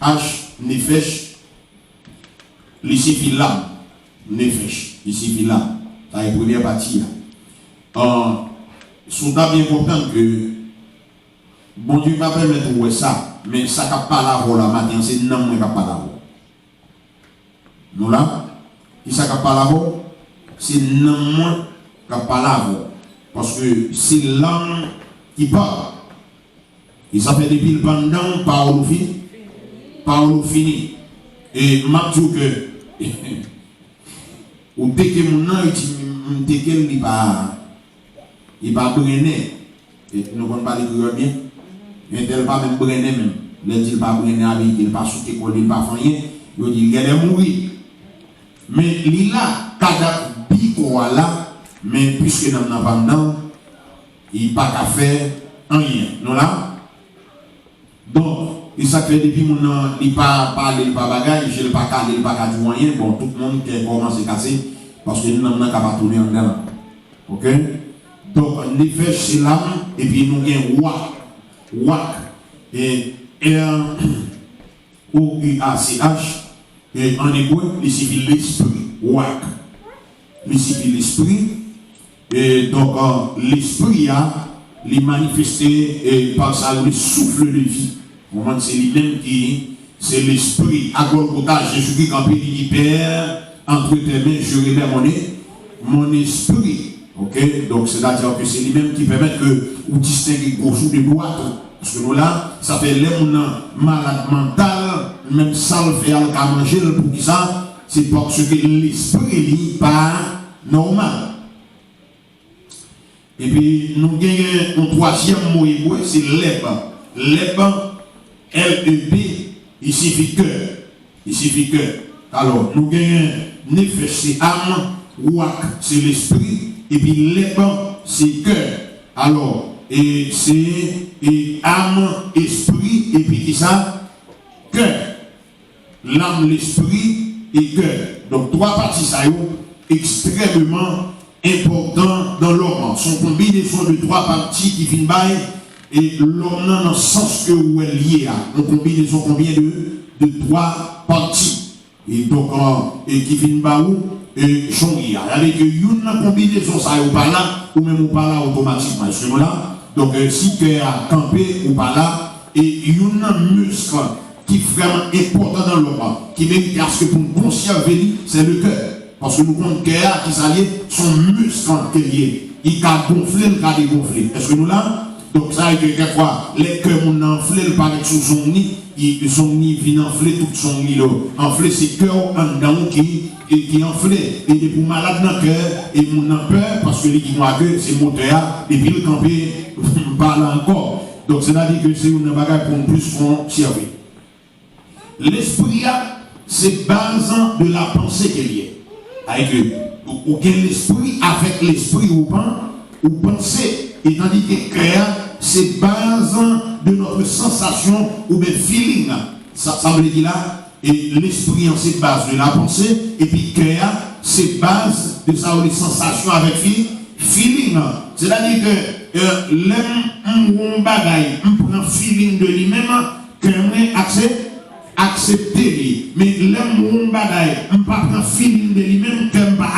H, nefesh, l'isifil l'âme. Nefesh, l'isifil l'âme. Ça est la première partie. Sont bien comprendre que bon Dieu va permettre de ça, mais ça n'a pas la voix là matin, c'est non qui n'a pas la voix. Nous là, qui ça n'a pas la voix, c'est non qui n'a pas la voix. Parce que c'est l'âme qui parle. Et ça fait depuis le pendant, parole fini. Parole fini. Et m'a dit que, ou dès que mon nom, dès qu'il il va brûler. Et nous ne pas le bien. Il ne pas même brûler même. Il ne pas brûler avec, il ne pas sauter, il ne pas faire rien. Il dit qu'il allait mourir. Mais il a cadavre bico là, mais puisque nous n'avons pas dedans, il n'a pas qu'à faire rien. Nous là. Donc, il s'est fait depuis mon nom, il n'a pas parlé, il n'a pas bagaille, il n'a pas calé, il n'a pas dit rien. Bon, tout le monde qui a commencé à casser, parce que nous n'avons pas tourné en dedans. Ok? Donc, nefesh c'est l'âme, et puis nous avons wak, et R-O-U-A-C-H, et en hébreu, il signifie l'esprit, wak. Il signifie l'esprit, et donc l'esprit les manifesté par ça, le souffle de vie. C'est lui-même qui, c'est l'esprit, à Golgotha, Jésus qui campé, il dit Père, entre tes mains, je remets mon esprit. Ok, donc c'est-à-dire que c'est lui-même qui permet que vous distinguez gauche ou de droite. Parce que nous là, ça fait les malade mental, même ça le fait à manger pour qui ça, c'est parce que l'esprit n'est pas normal. Et puis nous gagnons un troisième mot hébreu, c'est l'eb. L'eb, L-E-B, il suffit que. Il suffit que. Alors, nous gagnons nefesh, c'est âme, wak, c'est l'esprit. Et puis l'épan, c'est cœur. Alors, et c'est âme, esprit, et puis qui ça? Cœur. L'âme, l'esprit et cœur. Donc, trois parties ça extrêmement importantes dans l'homme. Sont combinaison de trois parties qui finissent by et l'homme dans le sens que où elle est liée. Donc, combinaison combien de trois parties. Et donc, et qui finissent by où? Et chongi, avec une combinaison ça ou pas là, ou même ou pas là automatiquement. Est-ce que là? Donc si tu es à camper ou pas là, et une muscle qui est vraiment important dans l'homme, qui mérite parce que pour une conscience venir, c'est le cœur. Parce que nous comptons cœur qui s'allie, son muscle qui est lié. Il a gonflé, il a dégonflé. Est-ce que nous là? Donc ça, quelquefois, les cœurs m'ont enflé, le paraît sous son nid, son nid vient enfler tout son nid là. Enfler c'est cœur en dedans qui enflé. Et pour malade dans le cœur, et mon a peur, parce que les qui moi que c'est moteur, et puis le camper, parle encore. Donc c'est-à-dire que c'est une bagarre pour plus qu'on servir. L'esprit, c'est base de la pensée qu'il y a. Avec ou l'esprit, avec l'esprit ou penser. Et tandis que cœur, c'est base de notre sensation ou de feeling. Ça veut dire là, et l'esprit en c'est base de la pensée, et puis cœur, c'est base de ça ou les sensations avec feeling. C'est-à-dire que l'homme bagaille, on prend feeling de lui-même, cœur accepter lui. Mais l'homme bagaille, on ne prend pas feeling de lui-même, cœur pas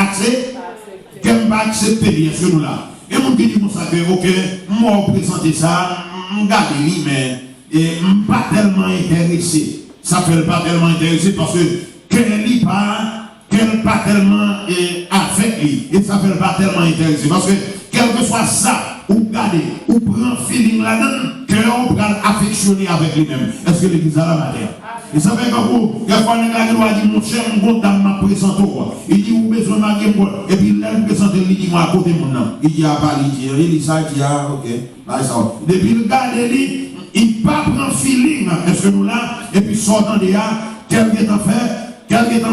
accepter lui. Est-ce que nous là? Et mon qui dit comme ça que, ok, moi, présenter ça, je garde lui, mais je ne suis pas tellement intéressé. Ça ne fait pas tellement intéressé parce que qu'elle pas tellement avec lui. Et ça ne fait pas tellement intéressé. Parce que, quel que soit ça, ou garder, ou prendre feeling là-dedans, qu'on va affectionner avec lui-même. Est-ce que l'église a la matière? Et ça fait que vous, quelquefois, les gars qui dit, mon cher, mon dame m'a présenté. Il dit, vous besoin de ma game. Et puis, là, il présente, il dit, moi, à côté de mon nom. Il dit, ah, pas, il dit, ça, il dit, ah, ok. Depuis le gars, il ne pas prendre feeling. Est-ce que nous là? Et puis, sortant de là, quelqu'un t'en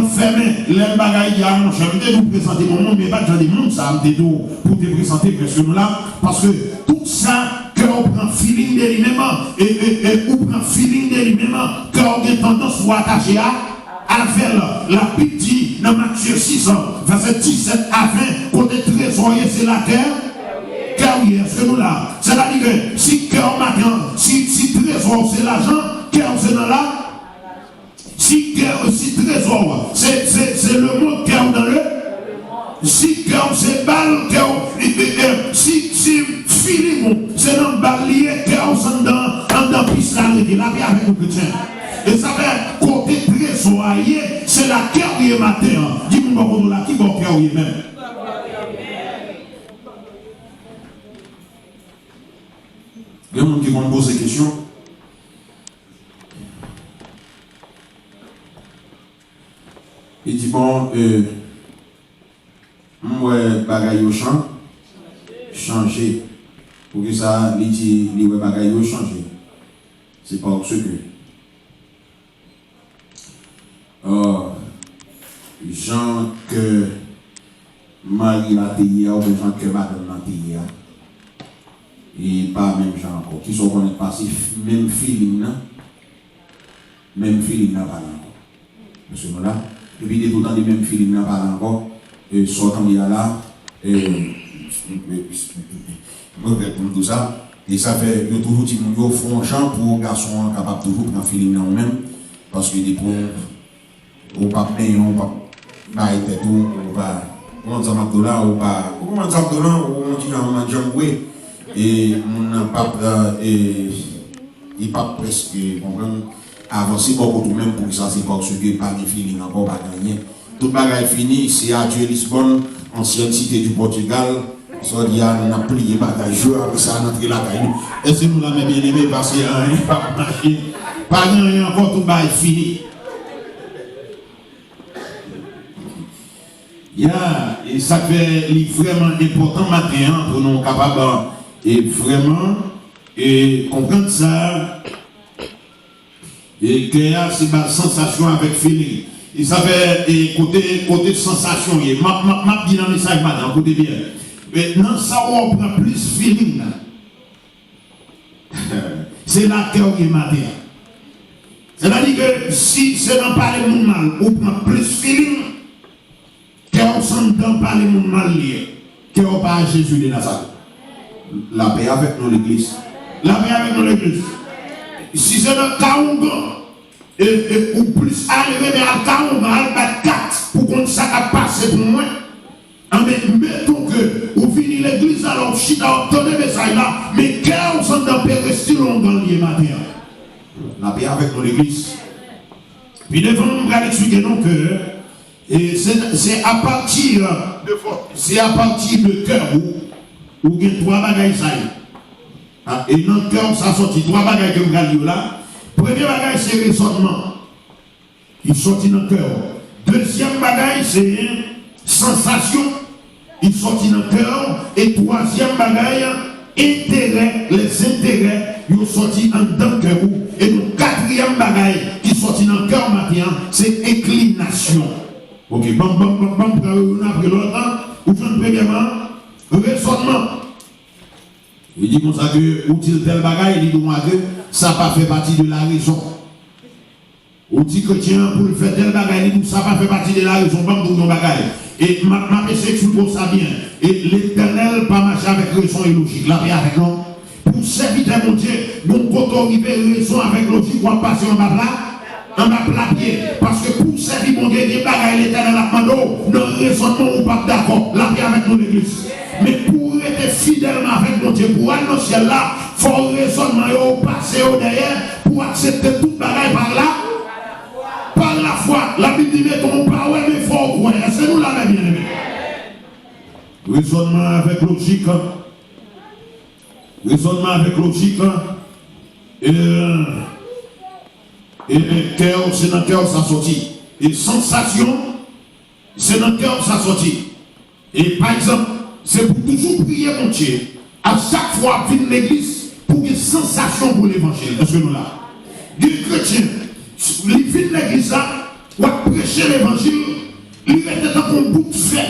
fermé, les bagailles, il dit, ah, mon cher, je vais vous présenter mon nom, mais pas de monde, ça, pour te présenter, parce que nous là, parce que tout ça, qu'on prend feeling de lui-même, et on prend feeling de lui-même, qu'on a tendance à attacher à faire la petite dans Matthieu 6, verset 17 à 20, côté trésorier, c'est la terre. Carrière, c'est nous là. C'est-à-dire que si cœur matin, si trésor c'est l'argent, cœur c'est dans là. Si cœur, si trésor, c'est le mot cœur dans le. Si cœur, c'est balle, cœur, si filim, c'est dans balier, cœur, c'est dans pistolet, la vie avec le chrétien. Et ça fait côté trésor, c'est la cœur qui est matin. Dis-moi, là, qui va cœur même. Il y a des gens qui vont me poser des questions. Il dit bon, moi, bagaille au champ, changer. Pour que ça, il dit, les bagaille au changer. C'est pas ce que. Jean que Marie l'a payé, ou Jean que Madame l'a payé. Et pas même gens encore. Qui sont connus pas même feeling, même feeling n'a pas encore. Parce que nous là, depuis des temps des mêmes feeling n'a pas encore. Et sortant il y a là, pour tout ça. Et ça fait que toujours petit monde franchement pour garçon capable toujours prendre feeling dans même. Parce que des points, on pas payer, on pas être tout, on va. Comment ça m'a là, ou pas. Comment ça m'a là, on dit à un jambe. Et mon papa il pas presque avancé beaucoup tout même pour ça c'est parce que pas de feeling encore pas gagné tout bagage fini c'est à Dieu Lisbonne ancienne cité du Portugal ça dit on a plié bataille jouer avec ça entrer la caille et c'est nous la même bien aimé parce que pas marché pas gagné encore tout bagage fini et ça fait vraiment important matin pour nous capables et vraiment comprendre ça et que c'est ma sensation avec feeling et ça fait côté sensation m'a dit dans le message madame côté bien mais non ça on prend plus feeling c'est la cœur qui est matin c'est-à-dire que si c'est dans parler mon mal on prend plus feeling qu'on s'en dans parler mon mal lié qu'on pas Jésus de Nazareth. La paix avec nous l'église. La paix avec nous l'église. Si c'est dans Kaouga, ou plus arriver à Kaouga, à 4 pour qu'on ça a passé pour moi. Mais mettons que vous finissez l'église alors chita obtenez le message là, mais qu'est-ce sont dans paix rester longtemps lié matin. La paix avec nous l'église. Puis devant nous, on va expliquer non que c'est à partir de cœur ou bien 3 bagages ça. Et dans le cœur, ça sortit 3 bagages que vous avez là. Premier bagage, c'est raisonnement. Il sortit dans le cœur. Deuxième bagage, c'est sensation. Il sortit dans le cœur. Et troisième bagage, intérêt. Les intérêts, ils sont sortis dans le cœur. Et le quatrième bagage qui sortit dans le cœur maintenant, c'est inclination. Ok, on a pris l'autre. Ou premièrement, raisonnement. Il dit comme ça que, ou-t-il tel bagaille, il dit que ça n'a pas fait partie de la raison. Ou-t-il chrétien, pour le faire tel bagaille, il dit que ça n'a pas fait partie de la raison, pas pour nos bagailles. Et ma péché, tu poses ça bien. Et l'éternel, pas marcher avec raison et logique. La paix avec nous. Pour servir mon Dieu, donc quand on arrive raison avec logique, on va passer en bas là. On va plaquer, parce que pour servir mon Dieu, il y a des bagailles l'éternel a demandé, dans le raisonnement, on pas d'accord, la paix avec nous l'église. Mais pour être fidèlement avec mon Dieu, pour aller dans le ciel là, il faut raisonnement, passer au derrière, pour accepter toute bagaille par là, par la foi. La Bible dit, mettons pas, ouais, mais il faut croire, c'est nous la même bien aimé. Raisonnement avec logique, raisonnement avec logique, et le cœur, c'est dans le cœur ça sortit. Et sensation, c'est dans le cœur ça sortit. Et par exemple, c'est pour toujours prier mon Dieu. À chaque fois, venir l'église pour une sensation pour l'évangile. Est-ce que nous là? Du chrétien, il vient l'église là, pour prêcher l'évangile, il était dans un bout de fait.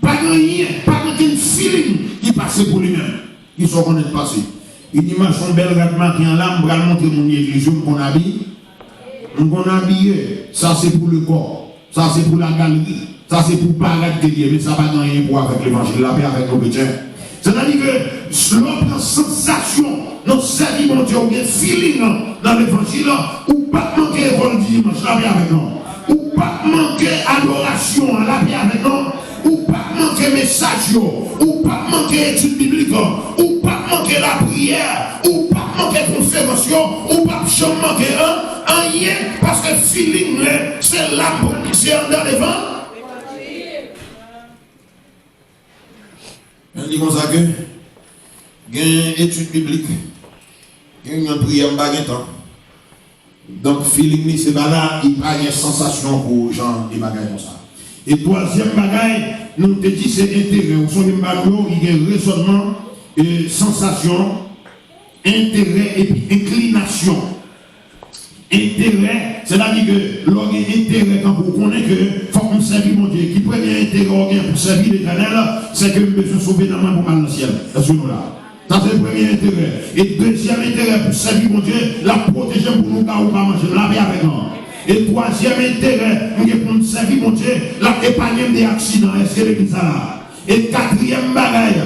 Pas de rien, pas de feeling qui passait pour lui-même. Ils sont connus de passer. Il dit, moi, je suis belle gâtement qui en là, je vais montrer mon église, mon habille. Mon habillé, ça c'est pour le corps, ça c'est pour la galerie, ça c'est pour paraître que Dieu, mais ça n'a pas rien pour avec l'évangile, la paix avec nos chrétiens. C'est-à-dire que l'autre sensation non servi mon Dieu, ou feeling dans l'évangile, ou pas manquer l'école dimanche, la paix avec nous. Ou pas manquer adoration, la paix avec nous. Ou pas manquer message, ou pas manquer étude biblique, ou pas manquer la prière, ou pas manquer conférence, ou pas manquer rien, parce que feeling, c'est la position dans les vents. On dit comme ça que il y a une étude biblique, il y a une prière en baguette. Donc, feeling, c'est pas là, il n'y a pas de sensation pour les gens qui bagaillent comme ça. Et troisième bagaille, nous te dit c'est intérêt. Au son de Mbalo, il y a raisonnement, sensation, intérêt et puis inclination. Intérêt, c'est-à-dire que l'on a intérêt quand vous connaissez que faut qu'on servir mon Dieu. Qui premier intérêt pour servir l'Éternel, c'est que nous besoin sauver dans le monde pour aller dans le ciel. Est-ce que nous là? Ça c'est le premier intérêt. Et deuxième intérêt pour servir mon Dieu, la protéger pour nous car on va manger, la paix avec nous. Et troisième intérêt, pour nous servir mon Dieu, la épargne des accidents. Est-ce que l'église là? Et quatrième bagaille,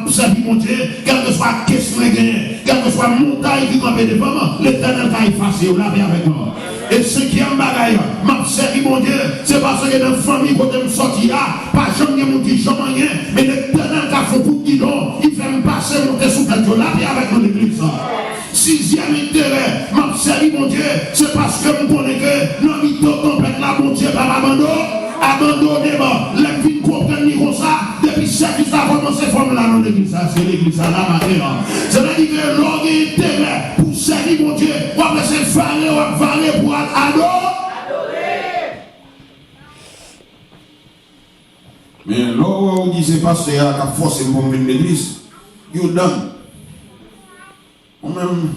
pour servir mon Dieu, quelle que soit la question gagnée, quelle que soit la montagne qui campe devant, l'Éternel va effacer, la paix avec nous. Et cinquième bagaille, m'a servi mon Dieu, c'est parce que dans la famille, quand je me sortis là, pas jamais mon Dieu, jamais rien, mais l'Éternel qui a fait coup de guidon, il fait me passer, monter sous tête, la paix avec nous l'église. Sixième intérêt, m'a servi mon Dieu, c'est parce que je connais que non, il doit compléter la mon Dieu par abandonnement, la vie comprendre comme ça, depuis service a commencé comme là dans l'église, c'est l'église là maintenant. C'est-à-dire que l'on a intérêt pour servir mon Dieu, on va se valer pour adorer. Mais là où on dit c'est pasteur qui a forcé pour venir l'église, il donne. On même,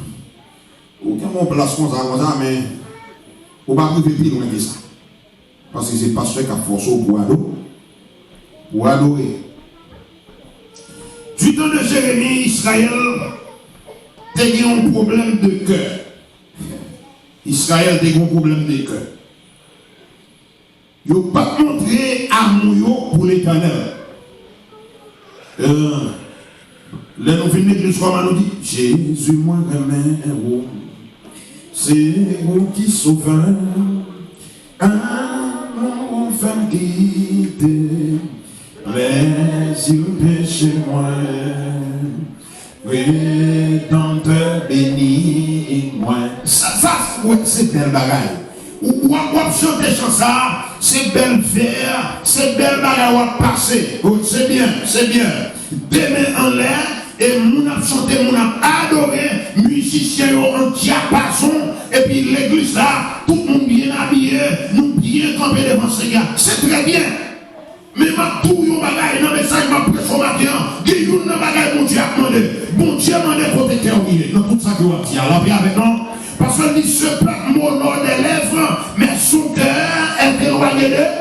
aucun place comme ça, mais on va pas vivre plus loin que ça. Parce que c'est pasteur qui a forcé pour adorer. Du temps de Jérémie, Israël a eu un problème de cœur. Israël a eu un problème de cœur. Il n'a pas montré amour pour l'Éternel. Là, nous venons de l'église comme on nous dit, Jésus, moi, remets, c'est vous qui sauvez. Mon femme quitte, les yeux péchés moi, Rédempteur béni moi. Ça, c'est belle bagaille. Ou chanter ça, c'est belle faire, c'est belle bagaille ou passer. C'est bien, c'est bien. Demain en l'air, et mon a chanté, mon a adoré, musiciens en diapason, et puis l'église là, tout le monde bien habillé, nous bien campé devant ces gars. C'est très bien. Mais ma tout yon bagaille, dans le message, ma prêche au matin, il y a une bagaille, mon Dieu a demandé. Bon Dieu a demandé pour te terminer. Dans tout ça que vous avez dit, la vie avec nous. Parce que dit, ce peuple m'honore des lèvres, mais son cœur est éloigné d'eux.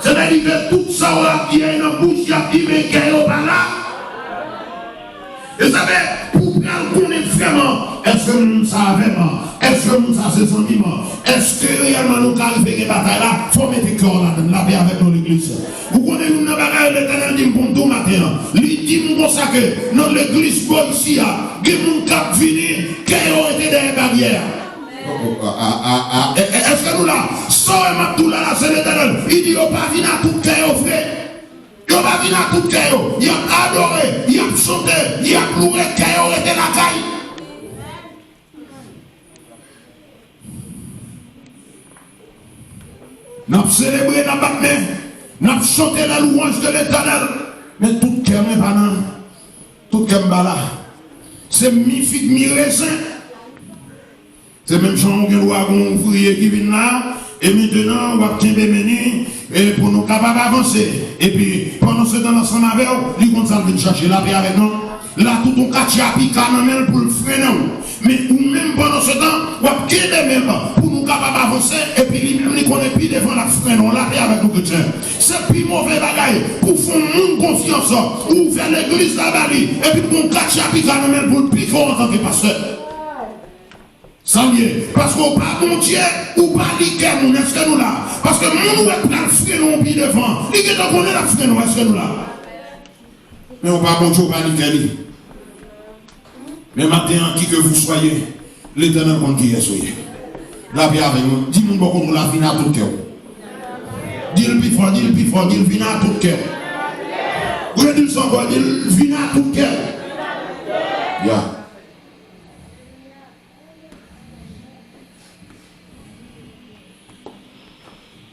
C'est-à-dire que tout ça, on a dit, il y a une bouche, il y a dit, mais qu'il y a pas là. Et vous savez, pour qu'on est vraiment, est-ce que nous savons vraiment, est-ce que nous savons ces sentiments, est-ce que réellement nous arrivons à des batailles là, il faut mettre le cœur là, la paix avec nous l'église. Vous connaissez une bataille, l'Éternel dit pour tout matin, il dit comme ça que dans l'église pour ici, il y a des gens qui viennent, qui ont été des barrières. Est-ce que nous là, sans tout là, c'est l'Éternel, il dit, on va venir à tout cœur frère. Il va venir à tout cœur, il a adoré, il a chanté, il a pleuré, cœur était la caille. Nous avons célébré dans la main, nous avons chanté la louange de l'Éternel, mais tout cœur n'est pas là, tout cœur n'est pas là. C'est mi-figue, mi-raisin. C'est même Jean qui doit ouvrier qui vient là, et maintenant on va tomber menu. Et pour nous capables d'avancer. Et puis, pendant ce temps, ensemble avec eux, ils vont chercher la paix avec nous. Là, tout ton quartier a piqué pour le freiner. Mais ou même pendant ce temps, on va quitter même pour nous capables d'avancer. Et puis, ils connaissent plus devant la freiner, la paix avec nous chrétiens. C'est plus mauvais bagaille pour faire une confiance, ou faire l'église là-bas. Et puis, ton quartier a piqué pour le piquer en tant que pasteur. Sans lieu. Parce qu'on pas bon Dieu, ou pas liquer mon est-ce que nous là. Parce que nous est pas le frein non plus devant. Il est qu'on est la frein est-ce que nous là. Mais on pas bon Dieu, pas liquer. Mais maintenant, qui que vous soyez, l'Éternel compte qui est soyez. La vie avec nous. Dis-moi beaucoup la vie à tout cœur. Dis-le plus fort, dis-le plus fort, dis-le vie à tout cœur. Vous le dites encore, dis-le vie à tout cœur. Yeah.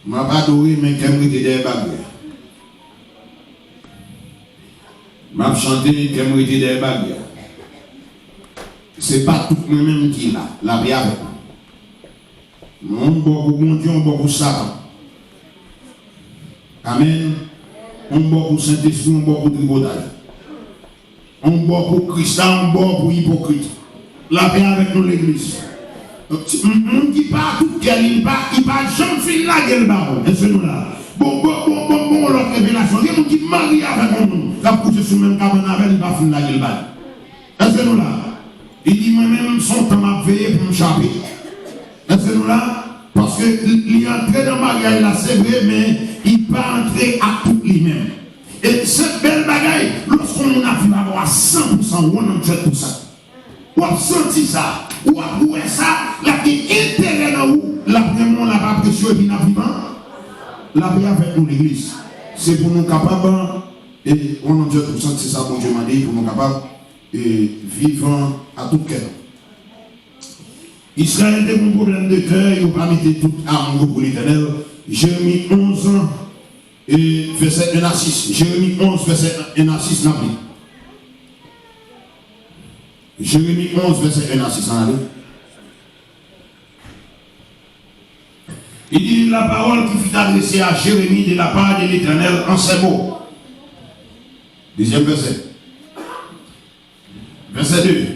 Je ne vais pas adoré, mais je vais des bagues. Je vais chanter, je vais des bagues. Ce n'est pas tout le monde qui est là, la vie avec nous. On beaucoup bon Dieu, on beaucoup Satan. Amen. On beaucoup Saint-Esprit, on beaucoup tribotage. On beaucoup Christ, on beaucoup hypocrite. La vie avec nous, l'église. On ne dit pas tout quel il va jamais finir la gueule baron. Et c'est nous là. Bon, l'autre révélation. Il y a des gens qui marient avec nous. Ça couche sur le même cabane avec, il va finir la gueule baron. Et c'est nous là. Il dit moi-même, son temps m'a veillé pour me chaper. Et c'est nous là. Parce qu'il est entré dans le mariage là, c'est vrai, mais il n'est pas entré à tout lui-même. Et cette belle bagaille, lorsqu'on a vu avoir 100%, 100%. Ou a senti ça, ou a joué ça, la qui intérêt dans vous, la vraiment la pas précieux et bien vivant, la vie avec nous l'église. C'est pour nous capables, et on a dit tout ça, c'est ça que Dieu m'a dit, pour nous capables, et vivant à tout cœur. Israël a un problème de cœur, il n'a pas mis toute arme pour l'Éternel. Jérémie 11, et verset 1 à 6. Jérémie 11, verset 1 à 6, n'a pris. Jérémie 11, verset 1 à 6, allez. Il dit la parole qui fut adressée à Jérémie de la part de l'Éternel en ces mots. Deuxième verset. Verset 2.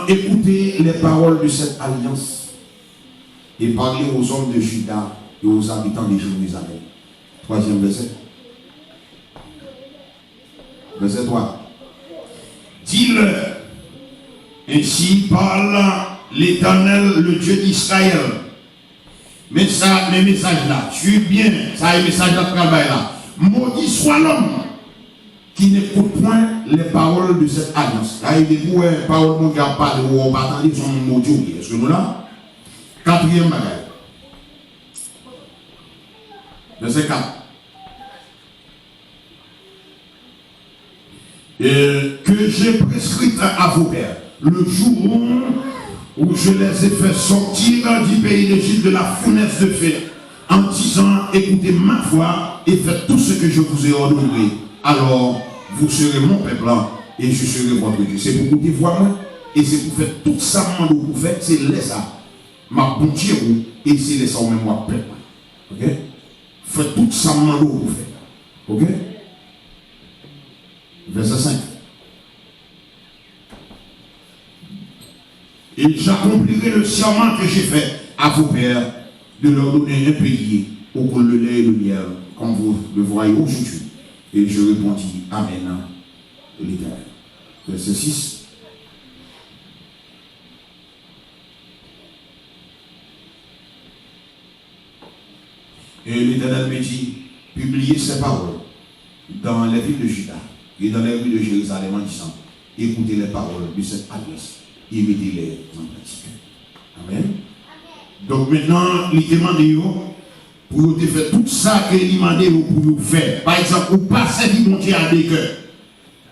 Écoutez les paroles de cette alliance et parlez aux hommes de Juda et aux habitants de Jérusalem. Troisième verset. Verset 3. Dis-leur, ainsi parle l'Éternel, le Dieu d'Israël. Mais ça, mes messages là, suis bien, ça est message là, travail là. Maudit soit l'homme qui n'écoute point les paroles de cette alliance. Là, il dit, les paroles ne regardent pas, on va attendre son maudit. Est-ce que nous là? Quatrième bagaille. Verset 4. Que j'ai prescrit à vos pères le jour où je les ai fait sortir du pays d'Égypte de la fournaise de feu, en disant, écoutez ma voix et faites tout ce que je vous ai ordonné. Alors, vous serez mon peuple et je serai votre Dieu. C'est pour écouter voix moi et c'est pour faire tout ça que vous faites, c'est les ça. Ma bonté vous et c'est les ça même moi peuple. Ok? Faites tout ça que vous faites. Ok? Verset 5. Et j'accomplirai le serment que j'ai fait à vos pères de leur donner un pays où coule le lait et le miel, comme vous le voyez aujourd'hui. Et je répondis, Amen, de l'Éternel. Verset 6. Et l'Éternel me dit, publiez ces paroles dans les villes de Juda et dans les rues de Jérusalem en disant, écoutez les paroles de cette alliance et mettez-les en pratique. Amen. Donc maintenant, il demande pour vous faire tout ça que il demande pour vous faire. Par exemple, ou pas servir mon Dieu à deux cœurs.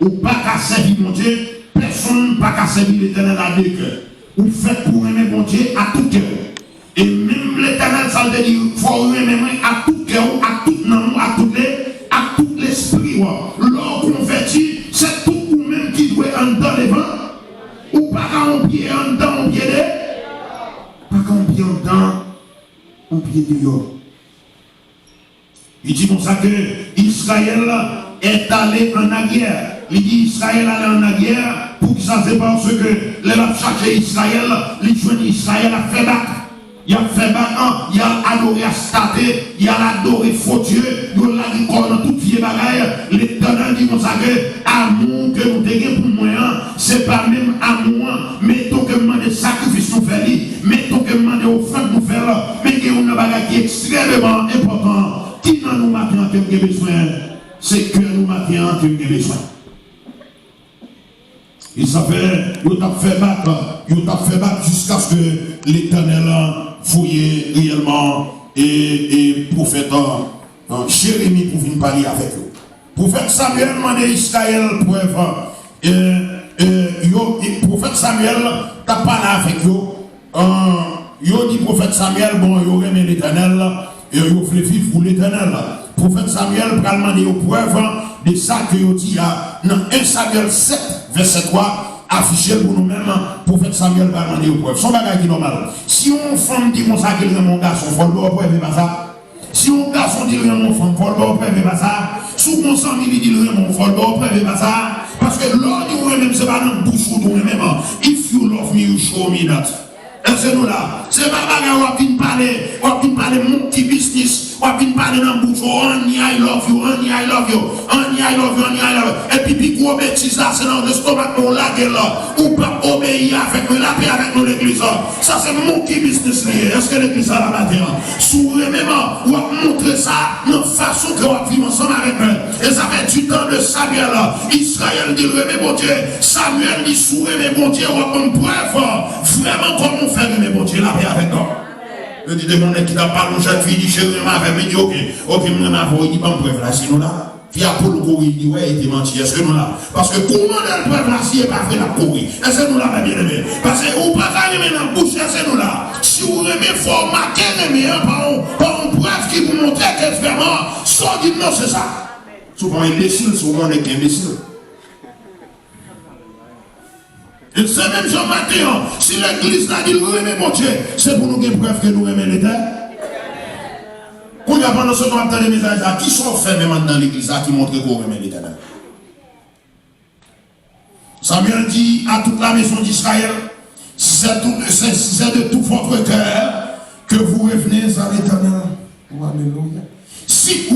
Ou pas qu'à servir mon Dieu, personne pas qu'à servir l'Éternel à deux cœurs. Ou faites pour aimer mon Dieu à tout cœur. Et même l'Éternel, ça veut dire qu'il faut aimer à tout cœur, à tout nom, à tout l'esprit. L'or converti, c'est tout ou même qui doit en dans les vents. Ou pas qu'un pied en dedans, un pied de. Pas qu'un pied en dedans, un pied dehors. Il dit comme ça que Israël est allé en guerre. Il dit Israël allé en guerre pour que ça c'est parce que les a cherché Israël, les jeunes Israël a fait battre. Il a fait battre, il a adoré à stater, il a adoré faux Dieu, il a dit dans toute vieille bagaille. L'Éternel dit comme ça que amour que vous avez pour moi, c'est pas même amour, mettons que demander sacrifice nous faire, mettons que demander offrande nous faire, mais qu'il y a une bagaille qui est extrêmement important. Qui dans nous maintenant que nous avons besoin? C'est que nous maintenant que nous avons besoin. Ils t'ont fait battre jusqu'à ce que l'Éternel fouille réellement et prophète Jérémie pour venir parler avec eux. Prophète Samuel demandé Israël preuve. Prophète Samuel t'a parlé avec eux. Yo dit prophète Samuel, bon, yo remet l'Éternel, et yo voulait vivre pour l'Éternel. Prophète Samuel va demander aux preuves de ça que yo dit dans 1 Samuel 7, verset 3, affiché pour nous-mêmes. Prophète Samuel va demander aux preuves. Son bagage qui est normal. Si on femme dit comme ça qu'il est mon garçon, il faut le preuve, pas ça. Si on garçon dit mon femme, il faut le preuve, pas ça. Si mon sang dit mon femme, il faut le preuve, pas ça. Parce que l'ordre dit même, c'est pas dans le bouche ou tout même. If you love me, you show me that. C'est nous là. C'est pas bagarre, on va parler mon petit business, on va parler dans le bouche, honey, I love you, honey, I love you, honey, I love you, honey, I love you. Et puis, gros bêtise là, c'est dans le stomac, on l'a là. Ou pas obéir avec nous, la paix avec nous, l'église. Ça, c'est mon petit business lié. Est-ce que l'église a la matin? Sourire même, on va montrer ça de façon que on va vivre ensemble avec nous. Et ça fait du temps de Samuel. Israël dit, mais bon Dieu. Samuel dit, sourire, mais bon Dieu, on va prendre preuve. Vraiment, comme on fait, mais bon Dieu, la paix avec nous. Je dis, demandez qui n'a pas jeune fille, dit, chérie, m'avait dit, ok, je m'avais dit, bon, preuve là, sinon là. Puis à Paul courir, il dit, ouais, il était menti, est-ce que nous là? Parce que comment elle peut là, si elle pas fait la courir? Est-ce que nous là, bien aimé? Parce que vous pas qu'à remettre dans la bouche, est-ce que nous là? Si vous remettez, il faut marquer les par une preuve qui vous montre que vraiment, soit dit non, c'est ça. Souvent imbécile, souvent on est qu'imbécile. Et c'est même Jean-Matin, si l'église n'a dit, nous remet mon Dieu, c'est pour nous qu'il y ait preuve que nous remet l'Éternel. Quand il y a pendant ce temps de messages qui sont faits même dans l'église qui montrent qu'on remet l'Éternel. Samuel dit à toute la maison d'Israël, c'est de tout votre cœur que vous revenez à l'Éternel. Alléluia. Si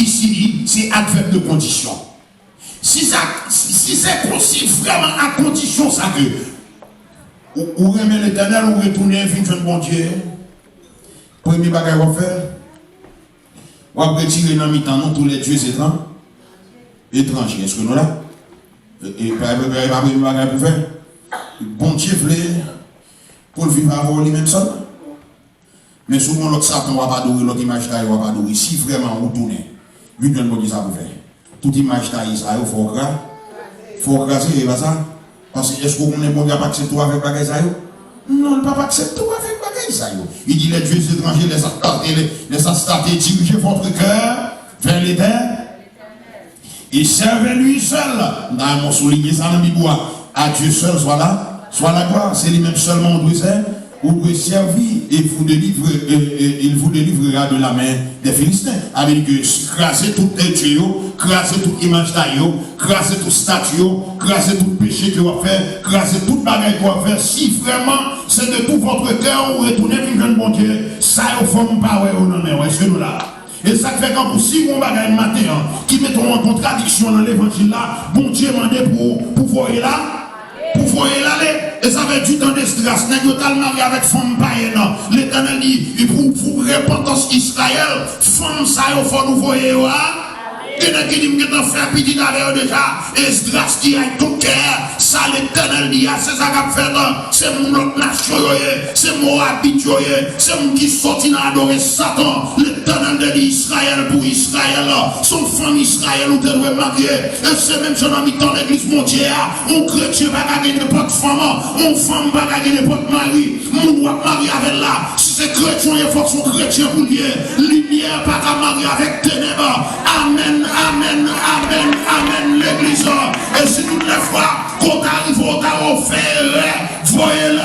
ici, c'est adverbe de condition. Si c'est possible vraiment à condition ça que vous remet l'Éternel, vous retournez vite un bon Dieu. Premier bagage qu'on fait, on va retirer dans mi-temps tous les dieux étrangers. Est-ce que nous là? Et pas premier bagage qu'on fait. Bon Dieu voulait pour vivre avant lui-même seul. Mais souvent l'autre Satan ne va pas adorer, l'autre image taille ne va pas adorer. Si vraiment vous tournez, vu que nous ça pour faire. Toute image taille, il faut graser. Il faut graser, pas ça? Parce que est-ce que vous ne pouvez pas accepter avec bagage ça? Non, il ne peut pas accepter avec bagage ça. Il dit les dieux étrangers, les astartés, dirigez votre cœur vers l'Éternel. Et servez-lui seul. Nous souligné ça dans le Bible. À Dieu seul soit la gloire. C'est lui-même seulement on doit servir. Vous pouvez servir et il vous délivrera de la main des Philistins. Avec que craser tout Dieu, craser toute image taille, craser toute statue, craser tout péché que vous faites, craser toute bagarre que vous faites. Si vraiment c'est de tout votre cœur, vous retournez vivre un bon Dieu, ça ne forme pas, ouais, non, mais ouais, c'est nous là. Et ça fait quand vous, si vous avez un matin qui mettons en contradiction dans l'évangile là, bon Dieu m'a demandé pour voir là. Pour voir l'aller, et ça fait du temps de stress. N'est-ce pas marié avec femme païenne? L'Éternel dit, pour repentance Israël, femme ça, il faut nous voir. Il y a qui dit que tu fais petit d'ailleurs déjà, et stress qui a tout cœur. Ça, l'Éternel dit, c'est ça qu'a fait. C'est mon autre nation, c'est mon habitué, c'est mon qui sortit dans adorer Satan. L'Éternel dit Israël pour Israël, son femme Israël, où tu dois marier. Et c'est même son ami dans l'église mondiale. On chrétien va gagner n'importe femme, on femme va gagner n'importe mari. Mon doit marier avec là. Si c'est chrétien, il faut que son chrétien pour lier. Lumière pas qu'à marier avec ténèbres. Amen, amen, amen, amen, l'église. Et si toutes les fois, quand arrive au temps, on fait, voyez là.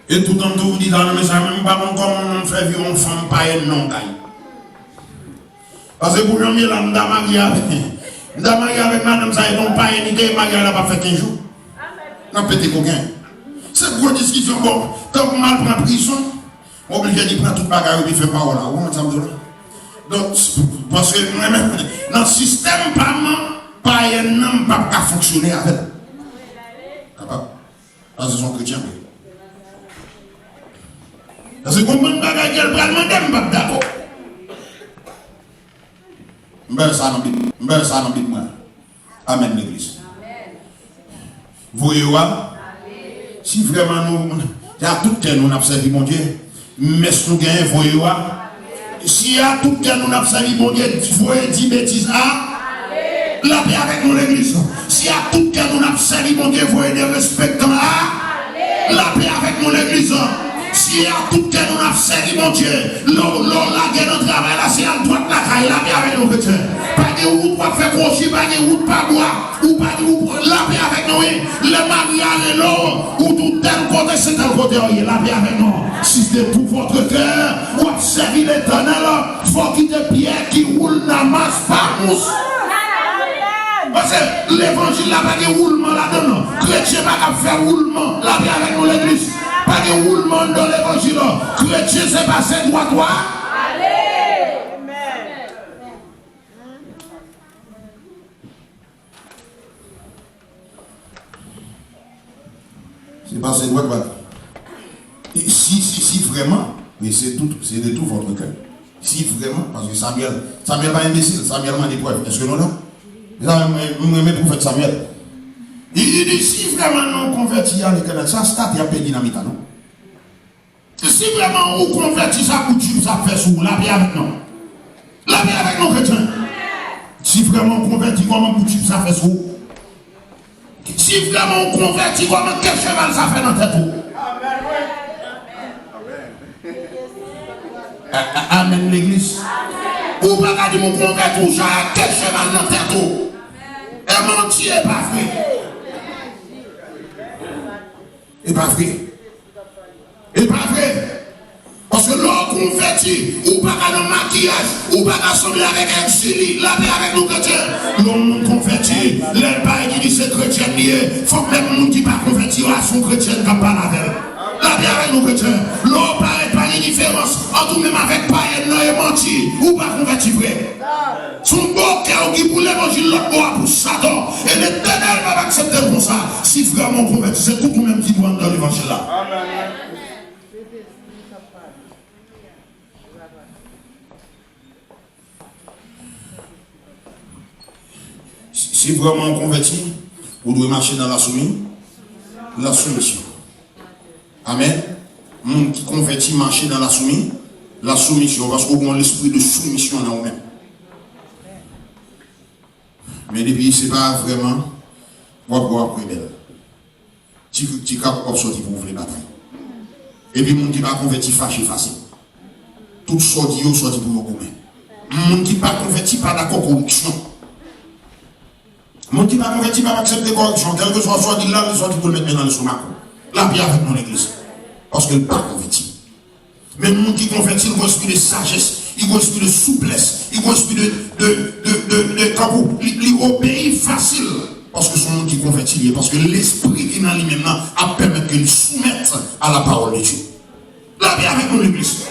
Et tout le temps, vous dites dans le message, même pas comment on fait vivre une femme païenne non taille. Parce que pour nous, là, nous avons marié avec madame, ça est non païenne, nous avons pas fait 15 jours. Nous avons pété coquin. C'est une grosse discussion. Bon, quand vous mal prend prison, on est obligé de prendre toute bagarre et de faire parole là. Donc, parce que dans le système, païen n'a pas fonctionner avec. Parce que c'est son chrétien. Parce que comment bagarre qu'elle prend, madame, pas d'accord. Ben ça non bit moi. Amen l'église. Voyez si vraiment nous il y a tout le temps nous avons servi mon Dieu, mais si nous gagnons voyez si y a tout le temps nous avons servi mon Dieu, voyez 10 bêtises la paix avec nous l'église. Si y a tout le temps nous avons servi mon Dieu, voyez des respectants la paix avec nous l'église. Si y a tout le temps nous avons servi mon Dieu, la guerre de travail là c'est à droite la caille, la paix avec nous chrétiens. Pas de route pour faire crochet, pas de route pas boire, ou pas de route, la paix avec nous, le mariage et l'eau, ou tout tel côté, c'est tel côté, la paix avec nous. Si c'est tout votre cœur, ou observer l'éternel, il faut quitter Pierre qui roule dans la masse par mousse. Parce que l'évangile n'a pas de roulement là-dedans. Chrétien n'a pas faire roulement, la paix avec nous l'église. Pas de roulement dans l'évangile. Chrétien c'est passé droit. C'est passé droit. Si vraiment, mais c'est de tout votre cœur. Si vraiment, parce que Samuel pas imbécile, Samuel m'a dit quoi? Est-ce que nous là? Vous aimez le prophète Samuel. Il dit si vraiment nous convertis à l'école, ça stade à payer dynamite, non? Si vraiment vous convertissez ça coutume, ça fait sous la paix avec nous. La paix avec nous chrétiens. Si vraiment on convertit comment coutume, ça fait sous. Si vraiment on convertit comment quel cheval ça fait dans tête. Amen l'église. Ou pas dire mon converti ou quel cheval dans tête. Et mentir est pas vrai. Et pas vrai. Et pas vrai. Parce que l'on convertit, ou pas qu'à le maquillage, ou pas qu'à assembler avec un Syrie, la paix avec nous chrétiens. L'on convertit, les païens qui disent c'est chrétien lié, il faut que même monde qui pas converti à son chrétien qui parle avec. La paix avec nous chrétiens. L'on paraît pas de différence entre même avec païens et menti, ou pas converti vrai. Son beau cœur qui pour l'évangile, l'autre bois pour Satan. Et l'éternel va accepter comme ça. Si vraiment converti, c'est tout le même qui doit dans l'évangile là. Amen. Si vraiment converti, vous devez marcher dans la soumission. Amen. Monde qui convertit, marcher dans la soumission, parce qu'on a l'esprit de soumission dans nous-mêmes. Mais depuis, ce n'est pas vraiment pour après belle. Tu es capable de sortir pour ouvrir la bataille. Et puis, les gens qui ne sont pas convertis, fâché facile. Tout sorti pour le commun. Les gens qui ne sont pas convertis, pas d'accord corruption. Les gens qui ne sont pas convertis, pas accepter corruption. Quel que soit dit là, ils sont pour le mettre dans le stomac. La pierre avec mon église. Parce qu'ils ne sont pas convertis. Mais les gens qui sont convertis, ils ont un esprit de sagesse. Il y a un esprit de souplesse, il y a un esprit de obéir facile. Parce que son monde qui convertit, parce que l'esprit qui est dans lui-même a permis qu'il soumette à la parole de Dieu. Là, bien avec mon église.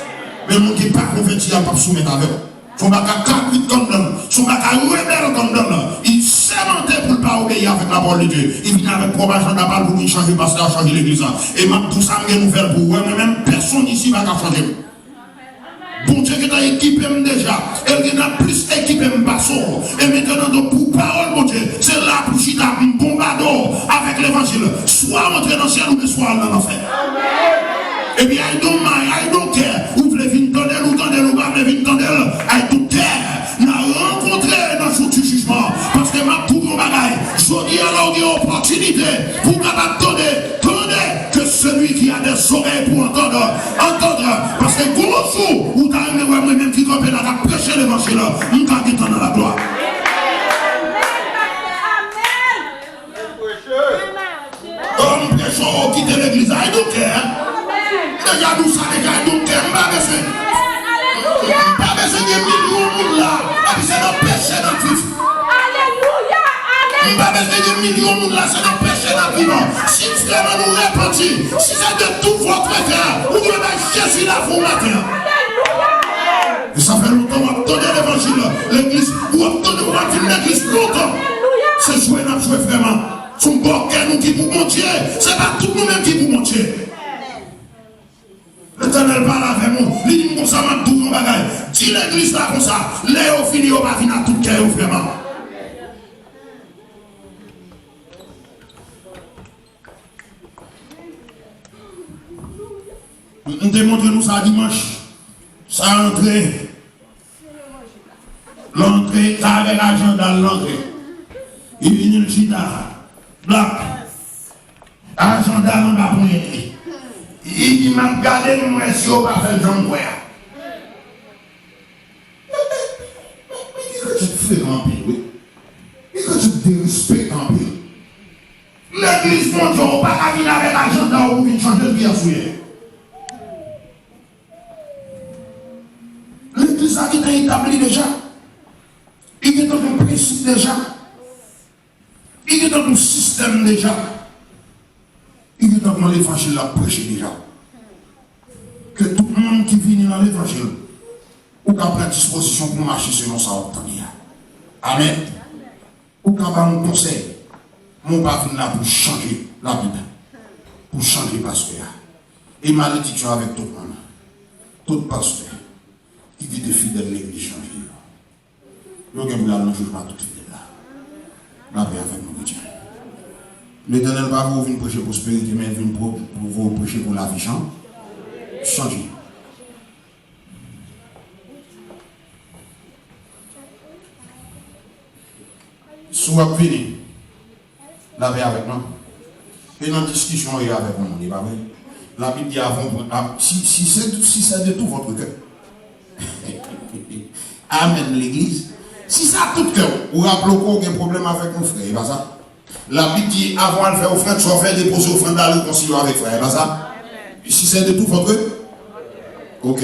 Mais le monde qui n'est pas converti, il n'a pas soumettre avec. Son bac caprit comme d'homme, son bac rebelle comme d'homme. Il s'est monté pour ne pas obéir avec la parole de Dieu. Il vient avec probation d'appel pour qu'il change parce qu'il a changé l'église. Et tout ça, je vais nous faire pour vous. Même personne ici ne va changer. Bon Dieu qui t'a équipé déjà, elle a plus équipé basso. Et maintenant, pour parole, bon Dieu, c'est là pour chita un bombardement avec l'évangile. Soit entrer dans le ciel ou soit dans l'enfer. Et bien, I don't care. Vous voulez venir tondel ou tondel ou pas venir tondel. I don't care. Nous rencontré dans le jour du jugement. Parce que ma pour mon bagaille, je dis alors qu'il y a une opportunité pour capable donner que celui qui a des oreilles pour entendre. Parce que gros jour, où tu as même qui compte dans prêcher l'évangile, nous avons dans la gloire. Comme prêchons quitter l'église, I don't care. Déjà nous ça les gars, donc pas besoin de millions de monde là, c'est dans péché dans le vivre. Alléluia, pas besoin de millions de monde là, c'est dans péché dans le vivre. Si vraiment nous répondons, si c'est de tout votre cœur, vous devez mettre Jésus là pour matin. Et ça fait longtemps qu'on a donné l'évangile, l'église, ou on a donné l'église longtemps. C'est jouer, n'a joué vraiment. Son bon cœur nous qui pour mentir, c'est pas tout nous-mêmes qui pour mentir. L'Éternel parle avec nous, il dit comme ça, m'a tout mon bagage. Si l'église là comme ça, Léo fini, on va venir à tout cœur vraiment. On démontre nous ça dimanche. Ça entrée. L'entrée, ça avait l'argent dans l'entrée. Il vient le chita. Black. Argent dans l'entrée. Il dit, m'a regardé, moi, si on va faire le genre de quoi. Mais que tu te fais en pile, oui. Mais que tu te dérespectes en pile. L'église mondiale, on ne va pas venir avec l'argent dans l'eau, il change de vie à souiller. L'église a été établie déjà. Il est dans un principe déjà. Il est dans un système déjà. Il est dans l'évangile à prêcher déjà. Que tout le monde qui vient dans l'évangile, ou qu'à prendre disposition pour marcher selon sa autonomie. Amen. Ou qu'à avoir un conseil. Mon papa vient là pour changer la Bible. Pour changer le pasteur. Et malédiction avec tout le monde. Tout pasteur qui dit des fidèles de l'église changer. Nous avons là le jugement tout fidèle là. La paix avec nous chrétiens. L'Éternel va vous venir prêcher pour prospérité, mais il vient pour vous prêcher pour la vie. Changer. Si vous venez, la paix avec nous. Et dans la discussion, il y a avec nous, il n'est pas vrai. La Bible dit avant, si c'est de tout votre cœur. Amen, l'église. Si ça a tout cœur, vous rappelez qu'il y a un problème avec mon frère, et pas ça. La Bible dit avant de faire offrande, soit faire déposer offrande dans le réconcilier avec frère, et pas ça. Si c'est de tout votre cœur, ok.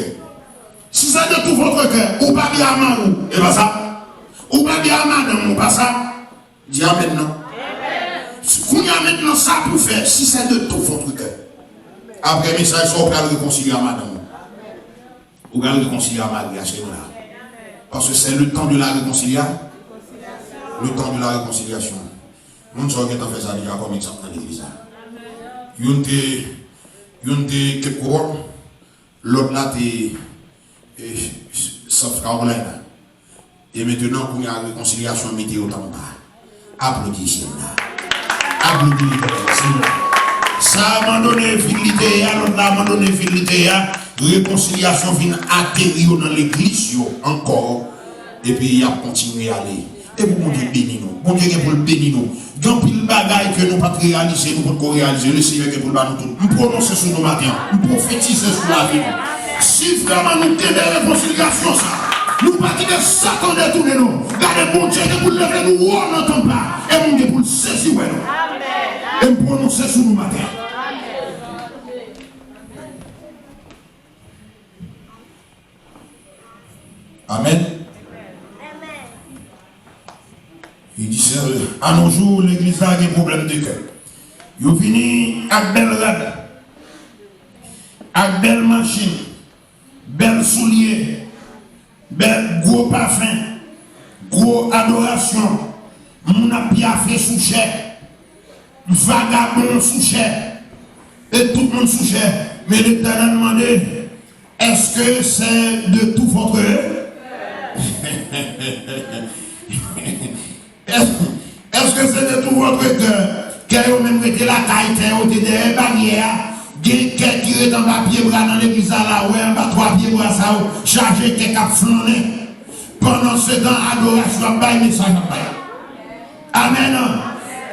Si c'est de tout votre cœur, ou pas bien à madame, et pas ça. Ou pas bien à madame, ou pas ça. Dis amen, non. Qu'on y a maintenant ça pour faire, si c'est de tout votre cœur. Après le message, on va le réconcilier à madame. On va le réconcilier à Marie, à ce moment-là. Parce que c'est le temps de la réconciliation. Le temps de la réconciliation. Nous ne savons pas fait ça déjà comme exemple dans l'église. Il y a quelques rôles. L'autre là, c'est South Carolina. Et maintenant, pour la réconciliation, mettez autant de temps. Applaudissez là. Applaudissez. Ça a abandonné fidélité, l'autre a abandonné fidélité. Réconciliation vient atterrir dans l'église encore. Et puis il a continué à aller. Et pour mon Dieu béni nous. Mon Dieu pour le bénir nous. Dans pile bagaille que nous ne pouvons pas réaliser, nous ne pouvons pas réaliser. Le Seigneur est pour nous tout. Nous prononçons sur nos matins. Nous prophétisons sur la vie. Si vraiment nous tenons des réconciliations, ça, nous ne pas quitter Satan détourner nous. Regardez mon Dieu pour lever nous, on n'entend pas. Et mon Dieu pour le saisir. Et nous prononcer sur nos matins. Amen. Il dit, à nos jours, l'église a des problèmes de cœur. Ils viennent avec belle robe, avec belle machine, belle soulier, belle gros parfum, gros adoration, mon a piaffé sous chair, vagabond sous chair, et tout le monde sous chair. Mais l'Éternel demandé, est-ce que c'est de tout votre cœur? Est-ce que c'est de tout votre cœur? Qu'il a même été la taille, qu'il y a des barrières, quelqu'un qui est en bas pied bras dans l'église là, ouais, en bas 3 pieds bras, ça, chargé, quelqu'un qui a flâné. Pendant ce temps, adoration, bail message. Amen.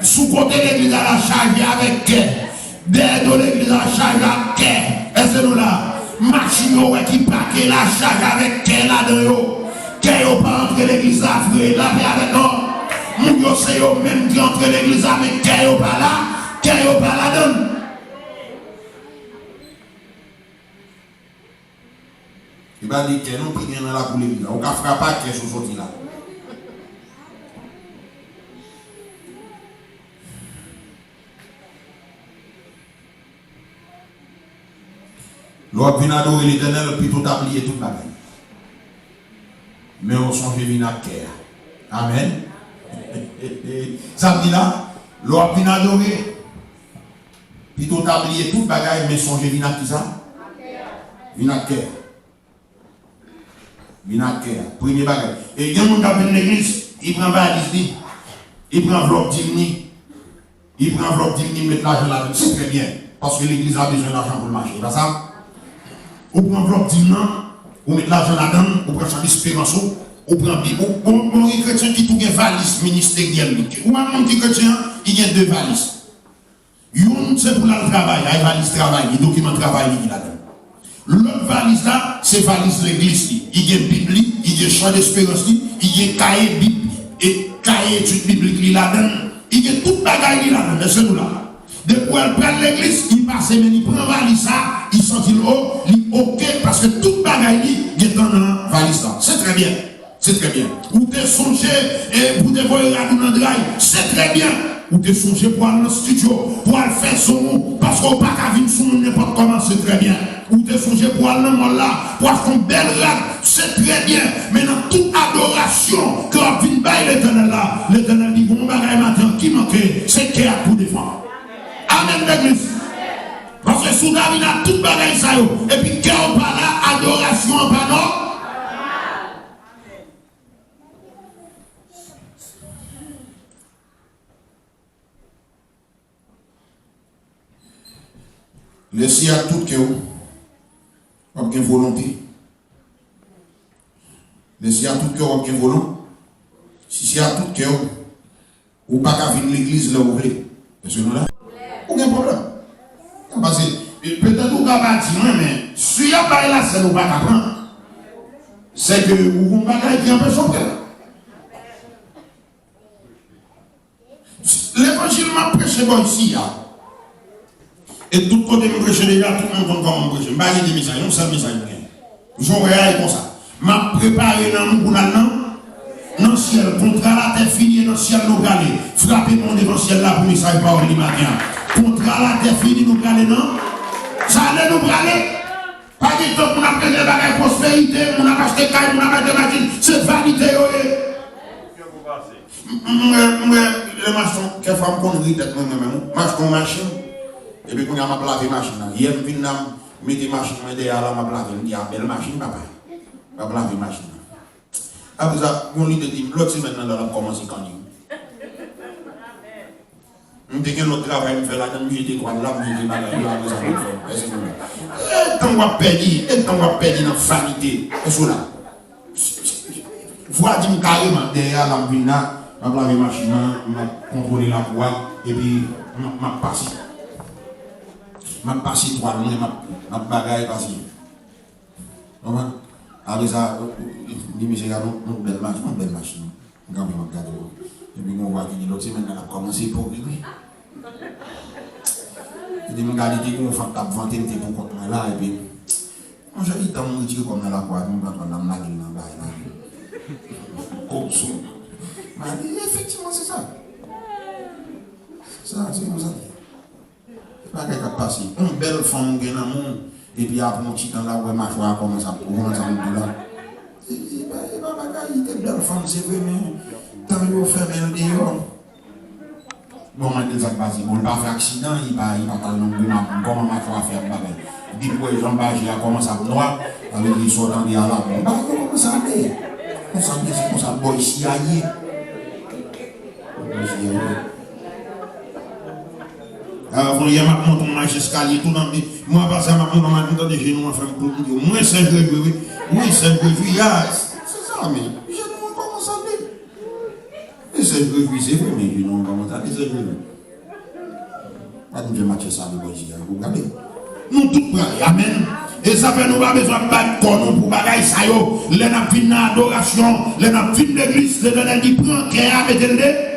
Sous côté l'église à la charge avec quai. Derrière de l'église à la charge avec quai. Et c'est nous là. Machine qui paquet la charge avec quai là-dedans. Quai au pas entre l'église à frère, la paix avec nous. Moun yo c'est yo même qui entre l'église avec quai au pas là. Quai au pas là-dedans. Il va dire que nous qui viennent là pour l'église. On ne fera pas que ce sorti là. L'on vient adorer l'Éternel, puis tout applier toute la vie. Mais on songe vient à terre. Amen. Ça dit là, l'on vient adorer, puis tout applier toute bagaille, mais songe vient à qui ça? Vient à terre. Il a cœur. Premier bagage. Et il y a un monde qui a l'église, il prend valise, il prend enveloppe d'hymne, il prend enveloppe d'hymne, il met l'argent là-dedans. C'est très bien. Parce que l'église a besoin d'argent pour le marché. Pas ça? On prend enveloppe d'hymne, on met l'argent là-dedans, on prend sa espérance, on prend Bible. On est chrétien qui a une valise ministérielle. Ou un monde qui est chrétien, il y a deux valises. Une, c'est pour le travail, il y a une valise travail, il document travail là-dedans. L'autre valise là, c'est valise de l'église. Il y a une Bible, il y a un champ d'espérance, il y a un cahier Bible et cahier études bibliques là-dedans. Il y a tout bagaille là-dedans, mais c'est nous là. Depuis elle prend l'église, il passe, mais il prend valise ça, il sort haut, il ok, parce que tout bagaille il est dans la valise là. C'est très bien. C'est très bien. Ou te songé et pour te voir la doulandraille, c'est très bien. Ou te songé pour aller dans le studio, pour aller faire son, parce qu'on n'a pas venir son n'importe comment, c'est très bien. Ou te songé pour aller dans le monde là, pour aller faire une belle rade, c'est très bien. Mais dans toute adoration, quand on vient bailler l'éternel là, l'éternel dit, bon bagaille matin, qui manquait, c'est qui a tout défendre. Amen l'église. Parce que sous David a tout bagaille ça, et puis qui on pas là, adoration en pas non. Laissez à tout que vous, avec une volonté. Laissez à tout que vous, avec une volonté. Si c'est à tout que vous, ou pas qu'à venir l'église là où vous voulez. Est-ce que nous là? Aucun problème. Parce que peut-être vous n'avez pas dit, mais si vous n'avez pas là, c'est nous pas qu'à prendre. C'est que vous n'avez pas qui empêche son frère. L'évangile m'a prêché bon ici. Et tout côté me prêcher déjà, tout le monde comment me prêcher. Je vais des messages, on sait des messages. Je vais comme ça. M'a préparé dans mon boulot dans le ciel, contrat la terre fini, dans le ciel nous aller. Frapper mon devant ciel là pour message parole du matin. Contrat la terre fini, nous aller non? Ça allait nous aller. Pas du tout, on a pris des bagages prospérité, on a acheté caille, on a acheté machine. C'est vanité. Le machin, quelle femme qu'on rit tête moi-même, machin machine. Et puis, quand on a lavé la machine, hier, je viens de mettre la machine derrière la machine, je dis, ah, belle machine, papa. Je vais laver la machine. Après ça, on lui dit, l'autre semaine, on a commencé quand même. Je dis que l'autre travail, je fais la dame, j'étais quoi, là, je dis, après ça, je fais. Et quand on va perdre dans la vanité, c'est ça là. Voilà, dis-moi carrément, derrière la machine, je vais laver la machine, je vais contrôler la voie, et puis, je vais passer. Je vais passer toi, je vais bagaille passer. Après ça, je me suis dit, une belle machine. Je vais regarder. Et puis, on voit qu'il y a l'autre semaine, on a commencé pour lui. Je me regarde, je me fais vanter pour contre moi là. Et puis, je dis, dans mon dit comme dans la voie, je me prends dans la gueule, dans la gueule. Comme ça. Effectivement, c'est ça. C'est ça, c'est comme ça. Pas qu'elle a passé. Une belle femme qui est dans le monde, et puis après un petit temps là, où ma foi commence à me là. Il était belle femme, c'est vrai, mais tant qu'il fait belle dehors. Bon, on a des actes bon, il va faire accident, il va parler dans le monde, comment ma foi faire bagaille. Dit pour les gens, il a commencé à noir, avec les sortants de la bon, comment ça aller? On s'en dit, c'est comme ça, bon, ici, aïe. Avant, il y a ma montre, mon escalier, tout dans le moi, parce que ma montre, ma montre de genoux, enfin, pour dire, moi, c'est un peu, oui, c'est un peu, c'est ça, mais, je ne commence à dire. Et c'est un peu, c'est vrai, mais je ne commence à dire, c'est vrai. Pas de match ça, vous regardez. Nous tous prêts, amen. Et ça fait nous pas besoin de battre comme pour bagaille ça yo. Les n'a fin d'adoration, les n'a fin d'église, les n'a dit prends cœur, mettez-le.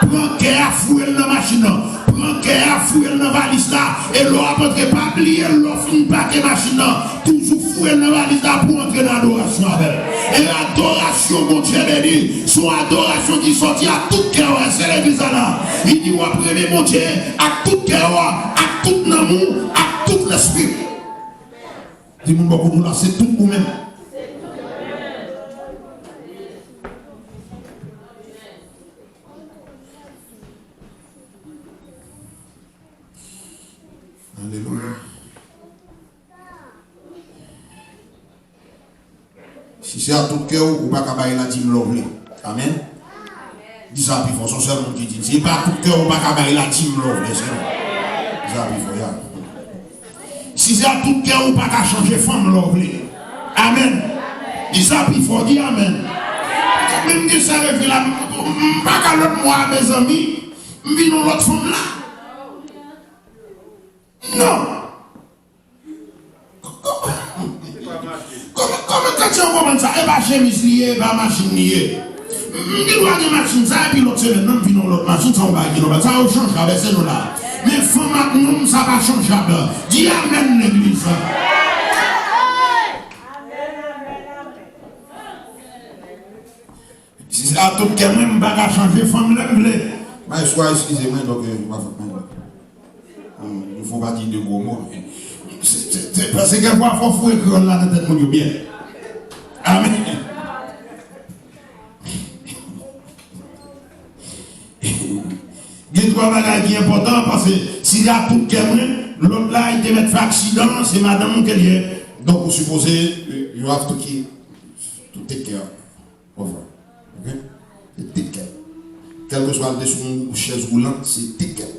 Prends cœur, fouille dans la machine. Prends cœur, fouille dans la valise là. Et l'eau après pas oublier l'eau fin pas que machine. Toujours fouille dans la valise là pour entrer dans l'adoration avec. Et l'adoration, mon Dieu béni, son adoration qui sortit à tout cœur, c'est l'église là. Il dit, après mon Dieu, à tout cœur, à tout l'amour, à tout l'esprit. Dis-moi beaucoup de là, c'est tout ou même. Alléluia. Si c'est à tout cœur ou pas qu'à bailler la dîme l'ouvre. Amen. Dis ça, puis il faut son seul monde qui dit. C'est pas à tout cœur ou pas qu'à bailler la dîme l'ouvre. Dis ça, puis il faut y aller. Si c'est à tout cœur ou pas qu'à changer femme l'ouvre. Amen. Dis ça, puis il faut dire Amen. Même que ça revient là, pas qu'à l'autre mois, mes amis, je vis dans l'autre femme là. Non. Comment quand tu commences ça, et pas chemise liée, pas machine liée. Je dois des machines, ça, et puis l'autre semaine, même puis dans l'autre machine, ça va ça change avec ces là. Mais femme, nous, ça va changer. Dis Amen, l'église. Si c'est à tout cas même pas changer femme l'emblée. Mais soit excusez-moi donc il ne faut pas dire de gros mots. C'est parce que quelquefois il faut écrire là dans tête mon bien. Amen. Il y a trois bagages qui sont importants parce que s'il y a tout cas l'autre là il te met fait accident, c'est madame qui est. Donc vous supposez you have to keep to take care of her. Okay? C'est ticket. Quel que soit le dessous ou chaise roulante, c'est ticket.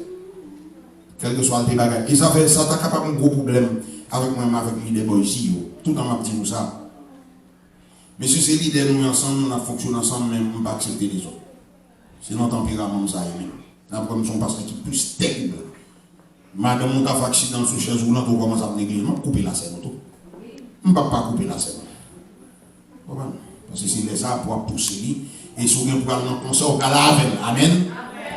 Quel que soit le bagage. Et ça fait ça, t'as capable un gros problème avec moi, avec l'idée boy ici. Tout en m'a dit nous ça. Mais si c'est l'idée nous ensemble, on a fonctionné ensemble, même on va accepter les autres. Sinon, tempérament, ça y est. La première chose parce que c'est plus terrible. Madame, on a fait accident sur chaise roulante, on commence à négliger. On va couper la scène. On ne va pas couper la scène. Parce que c'est les arbres pour pousser. Et si vous pouvez nous penser au galaven. Amen.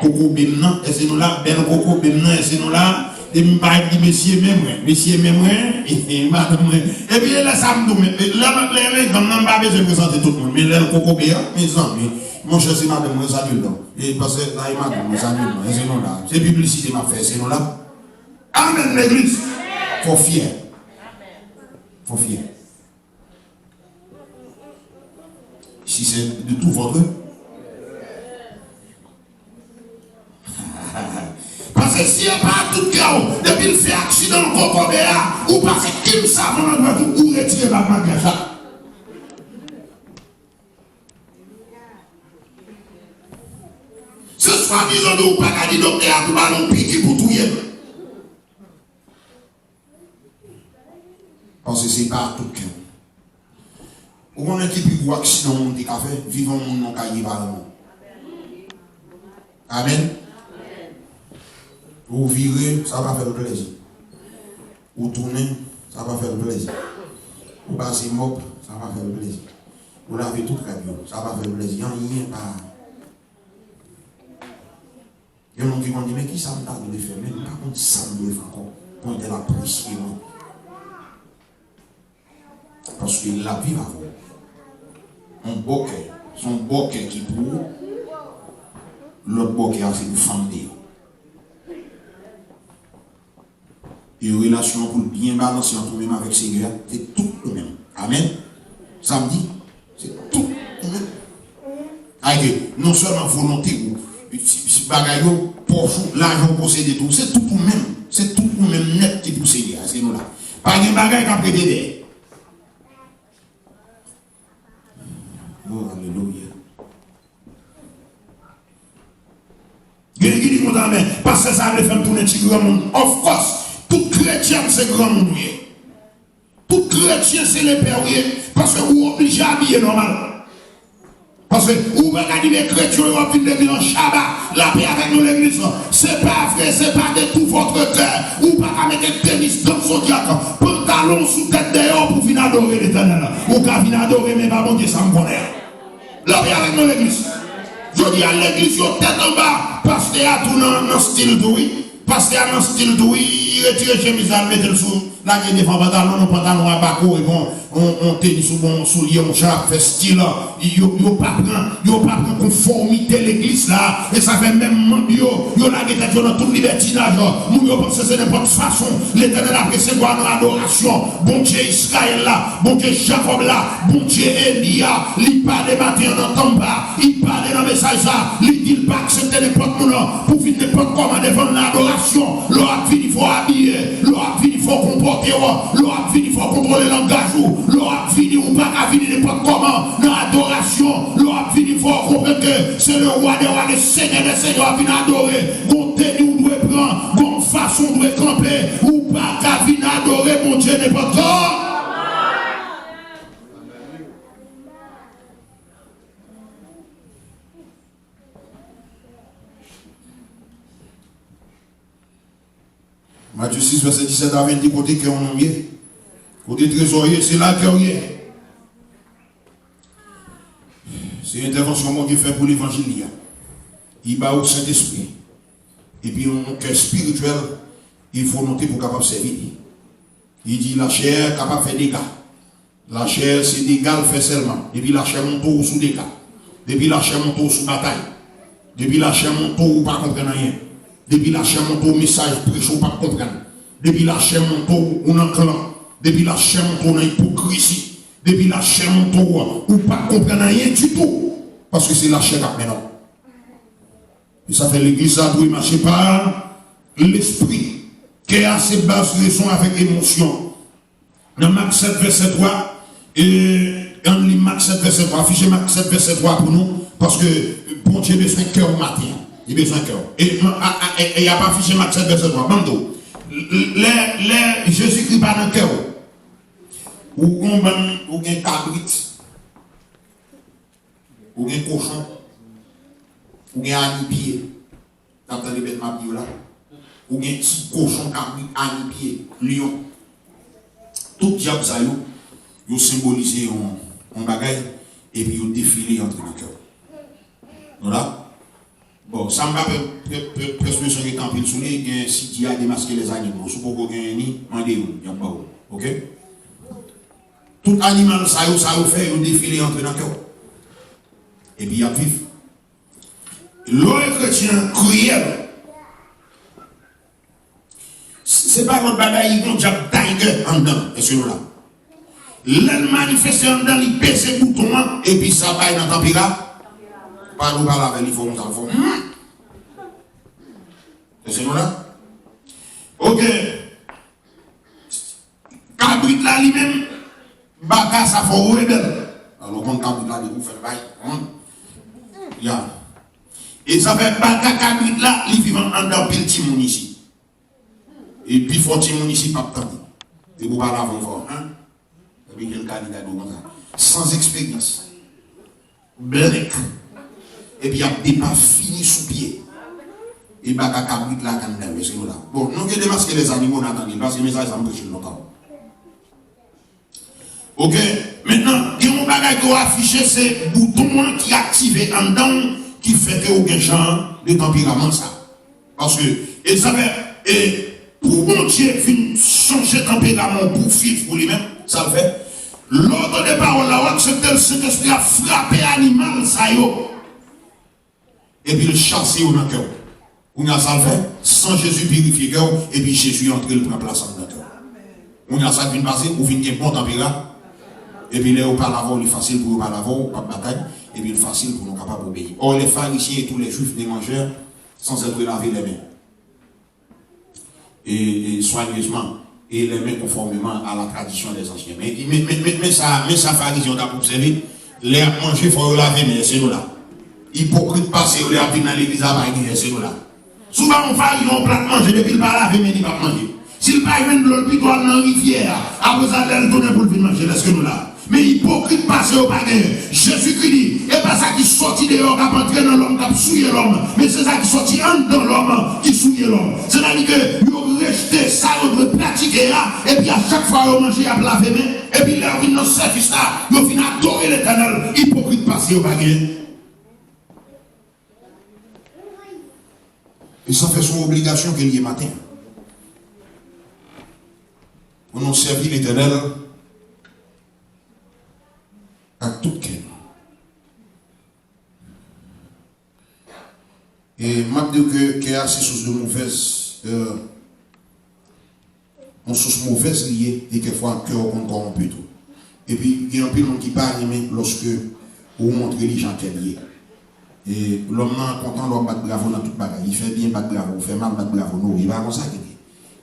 Coco Bemna, et c'est nous là. Ben Coco Bemna, et c'est nous là. Et je vais dire, monsieur, même, et madame, et puis là, ça me dit, là, les gens n'ont pas besoin de présenter tout le monde. Mais là, le Coco Béa, mes amis, mon cher, c'est madame, moi, ça là. Et parce que là, il m'a dit, ça et c'est nous là. C'est publicité, m'a fait, c'est nous là. Amen, l'église. Faut fier. Faut fier. Si c'est de tout votre. Parce que si il n'y a pas tout chaos, depuis le fait accident, ou parce qu'il savent, on doit tout retirer la bagage. Ce soir, disons, nous pas qu'à dire docteur, nous allons piquer pour tout y parce que c'est pas tout chaos. Ou on a qui plus gros accident dans le café, vivant mon nom caillé par le monde. Amen. Ou virer, ça va faire plaisir. Ou tourner, ça va faire plaisir. Ou passer mop, ça va faire plaisir. Ou laver tout très bien, ça va faire plaisir. Il n'y a pas. Il y a des gens qui vont dire, mais qui ça me doit faire? Mais par contre, ça me doit faire encore. Pour être la pression. Parce que la vie va voir. Un bokeh, son bokeh qui pour, l'autre bokeh a fait une femme de. Et une relation pour bien balancer entre nous-mêmes avec Seigneur, c'est tout nous-mêmes. Amen. Samedi, c'est tout nous-mêmes. Avec non seulement volonté ou bagaille, poche, l'argent possédé tout, c'est tout nous-mêmes. C'est tout nous-mêmes net qui pour Seigneur, c'est nous là. Pas de bagaille qu'à prêter. Oh, alléluia. Parce que ça veut faire tourner le grand monde. Of course, tout chrétien c'est grand monde. Tout chrétien c'est les pères. Parce que vous obligez à habiller normal. Parce que vous regardez les chrétiens qui ont l'église en Shabbat, la paix avec nous l'église. C'est pas vrai, c'est pas de tout votre cœur. Ou pas mettre un tennis dans son diacre, pantalon sous tête dehors pour venir adorer l'éternel. Ou qu'à venir adorer, mais pas bon Dieu, ça me connaît. La paix avec nous l'église. Je dis à l'église, tête en bas, parce qu'il y a tout dans le style de oui. Parce qu'il y a un style de oui, il retire chemise à mettre le sous. Là, il y a des pantalons à bas-court, et bon, on tennis sous bon soulier, on chape, fait style. Il n'y a pas de conformité l'église là. Et ça fait même monde, il y a la guette dans tout libertinage. Nous, on pense que c'est n'importe façon. L'éternel après, c'est quoi dans l'adoration? Bon Dieu Israël là, bon Dieu Jacob là, bon Dieu Elia, il parle des matins dans le pas, il parle dans le message là, il dit pas accepter n'importe monde pour finir n'importe comment devant l'adoration. L'autre il faut habiller, l'autre il faut comporter, l'autre il faut contrôler le langage, l'autre il faut pas qu'à venir n'importe comment dans l'adoration. L'on a fini, il faut comprendre que c'est le roi des rois, le seigneur des seigneurs à venir adorer. Qu'on tenue, doit prendre, qu'on façon doit camper, ou pas qu'à venir adorer mon Dieu n'importe comment. Matthieu 6, verset 17 à 20, côté que on est, côté trésorier, c'est là que est. C'est une intervention que Dieu fait pour l'évangile. Il bat au Saint-Esprit. Et puis, un cœur spirituel, il faut noter pour capable servir. Il dit la chair capable de faire des dégâts. La chair, c'est des dégâts fait seulement. Depuis la chair monte sous dégâts. Depuis la chair monte sous bataille. Depuis la chair monte ou pas comprendre rien. Depuis la chair monte au message prêche ou pas comprendre. Depuis la chair monte ou en clan. Depuis la chair monte en hypocrisie. Depuis la chair monte ou pas comprendre rien du tout. Parce que c'est la chair qui maintenant. Et ça fait l'église, ça doit marcher par l'esprit qui a ses basses raisons avec émotion. Dans Marc 7, verset 3, et on lit Marc 7, verset 3, affichez Marc 7, verset 3 pour nous, parce que bon Dieu a besoin de cœur au matin. Il a besoin de cœur. Et il n'y a pas affiché Marc 7, verset 3. Bando. Jésus-Christ pas dans le cœur. Ou un cabrit, ou un cochon, ou un anipier. T'as entendu bête ma bio là? Ou un petit cochon, cabrit, anipier, lion. Tout diable ça yo symbolisé en bagaille et puis yo défilé entre le cœur. Voilà. Bon, ça m'a presque sur les campings sous les si tu as démasqué les animaux, si vous avez ni mandez-vous, il n'y a pas. OK? Tout animal ça fait yo défilé entre le cœur. Et puis il y a vif. L'autre chrétien cruel. C'est pas votre bagaille, ils vont dire tiger en dedans. Et c'est là. L'un manifesté en dedans, il pèse ses boutons, et puis ça va dans le tempéra. Pas nous parler avec, il faut monter en fond. Et c'est là. Ok. Cabrit là lui-même, baka ça faut rebelle. Alors, quand cabrit là, il faut faire bail. Et ça fait baka cabrit là, il vit en dedans, pile timon ici. Et puis, il faut que ici pas de temps. Et vous parlez avant fort. Et puis, il y a le candidat comme ça. Sans expérience. Black. Et puis, il y a des pas finis sous pied. Et bien, il y a cabrit là, quand même. Bon, nous avons démasqué les animaux, on attend. Parce que les messages, ça me prêche longtemps. Ok. Maintenant, il y a un bagage qui a affiché, c'est le bouton qui est activé en dedans, qui fait que vous avez un genre de tempérament, ça. Parce que, et ça fait, pour mon Dieu vient changer de tempérament pour vivre pour lui-même, ça le fait. L'autre des paroles là, c'est que le Saint-Esprit a frappé l'animal, ça y est. Et puis le chasser dans le cœur. On a ça le fait, sans Jésus purifier le cœur, et puis Jésus entre le prend place dans le cœur. On a ça qui vient passer, ou vient un bon tempérament, et puis là, on parle avant, il est facile pour nous parler avant, pas de bataille, et puis il est facile pour nous capables d'obéir. Or, les pharisiens et tous les juifs des mangeurs, sans être laver les mains. Et soigneusement, et les mains conformément à la tradition des anciens. Mais ça, pharisien, d'abord observé, les à manger, il faut laver, mais c'est nous là. Hypocrite passé, les à venir dans l'église à manger, c'est nous là. Souvent, on pharisien, on plat manger, depuis il va laver, mais il va manger. S'il va même de l'eau, puis dans la rivière, après ça, il tourne pour le manger, est-ce que nous là? Mais hypocrite passé au baguette. Jésus-Christ dit, et pas ça qui sortit dehors, qui a entré dans l'homme, qui a souillé l'homme, mais c'est ça qui sortit dans l'homme, qui souillé l'homme. C'est-à-dire que, vous rejetez ça, vous devez pratiquer là, et puis à chaque fois, vous mangez à laver main, et puis là, vous venez dans ce service là, vous venez adorer l'éternel, hypocrite passé au baguette. Et ça fait son obligation qu'il y ait matin. Pour nous servir l'éternel à tout cœur. Et m'a dit que y a ces sources de mauvaises, une source mauvaise liée, et quelquefois un cœur qu'on corrompt tout. Et puis il y a un peu de monde qui parle lorsque vous montrez les gens qui sont liés. Et l'homme est content de battre bravo dans toute bagaille. Il fait bien battre bravo, il fait mal battre bravo. Non, il va comme ça.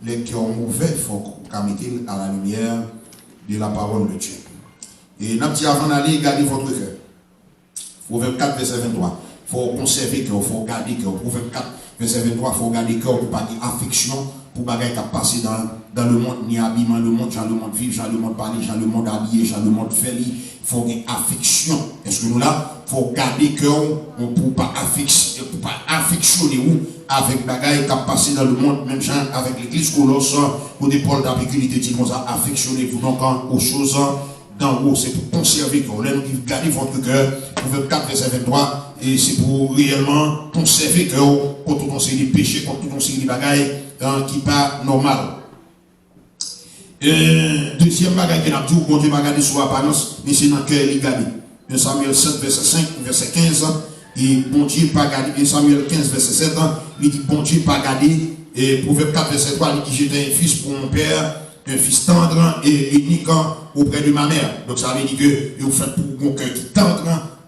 Les cœurs mauvais, il faut qu'on mette à la lumière de la parole de Dieu. Et n'a petit avant d'aller, gardez votre cœur. Proverbe 4, verset 23. Il faut conserver cœur, il faut garder cœur. Proverbe 4, verset 23, il faut garder cœur pour pas d'affection, pour pas qu'à passer dans le monde, ni habillement, le monde, le monde vivre, le monde parler, le monde habiller, le monde faire. Il faut une affection. Est-ce que nous là, il faut garder cœur pour pas affectionner ou avec bagaille qui a passé dans le monde, même genre avec l'église Colosse, pour des pôles d'apicunité, dit comme ça, affectionnez-vous donc aux choses d'en haut. C'est pour conserver que vous gardez votre cœur. Proverbe 4, verset 23, et c'est pour réellement conserver que contre tout conseil de péché, contre tout conseil de bagaille qui n'est pas normal. Deuxième bagaille qui a dit, bon Dieu va garder sur apparence, mais c'est dans le cœur, il garde. Samuel 7, verset 5, verset 15, et bon Dieu pas garder. Samuel 15, verset 7, il dit, bon Dieu pas garder. Et Proverbe 4, verset 3, il dit, j'étais un fils pour mon père, un fils tendre et unique auprès de ma mère. Donc ça veut dire que vous faites pour mon cœur qui tendre,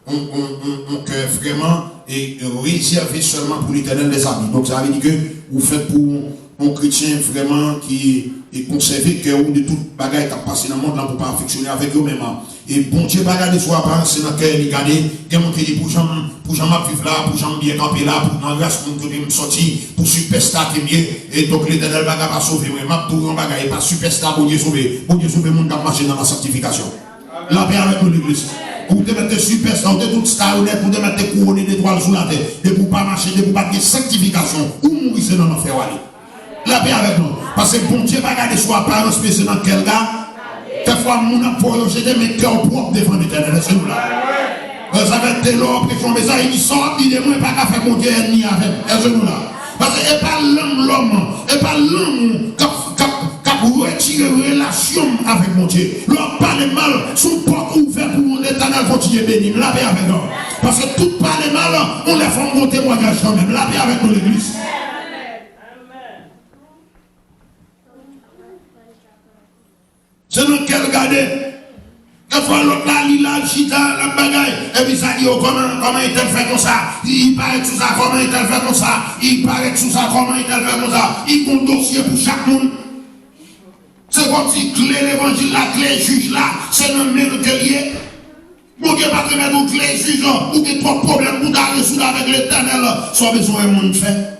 un cœur vraiment et réservé seulement pour l'éternel des amis. Donc ça veut dire que vous faites pour un chrétien vraiment qui est conservé cœur de toute bagaille qui a passé dans le monde là pour pas affectionner avec eux-mêmes. Et bon Dieu pas garder soi apparence, c'est dans le cœur, il garde, il montre dit pour jamais vivre là, pour jamais bien camper là, pour dans grâce pour me sortir, pour superstar qui est mieux. Et donc l'éternel va pas sauver, mais m'a tout un bagaille pas superstar pour Dieu sauver. Pour Dieu sauver le monde qui a marché dans la sanctification. La paix avec nous l'église. Pour te mettre superstar, pour te toute star honnête, pour te mettre couronné d'étoiles sous la tête, et pour pas marcher, et pour pas de sanctification, ou mourir c'est dans l'enfer aller. La paix avec nous. Parce que bon Dieu va garder soi apparence, mais c'est dans quel gars? Quelquefois, mon apôtre, j'ai mes cœurs propres devant l'éternel. C'est nous là. Ça va être de l'or, mais ça, il sort, il est moins pas qu'à faire mon Dieu ennemi avec. C'est nous là. Parce que c'est pas l'homme, et pas l'homme qui a retiré relation avec mon Dieu. L'homme parle mal, son porte ouverte pour l'éternel continue à bénir. La paix avec nous. Parce que tout parle mal, on les fait mon témoignage quand même. La paix avec nous, l'église. C'est dans quel garder. Quelquefois l'autre là, il a chita, la bagaille. Et puis ça dit, oh, comment il t'a fait comme ça? Il paraît tout ça, comment il t'a fait comme ça? Il paraît tout ça, comment il t'a fait comme ça? Il compte dossier pour chaque monde. C'est comme si clé l'évangile, la clé juge là, c'est le même que lié. Bon Dieu, pas te mettre au clé juge, ou que trois problèmes pour d'aller sous avec l'éternel, soit besoin de monde fait.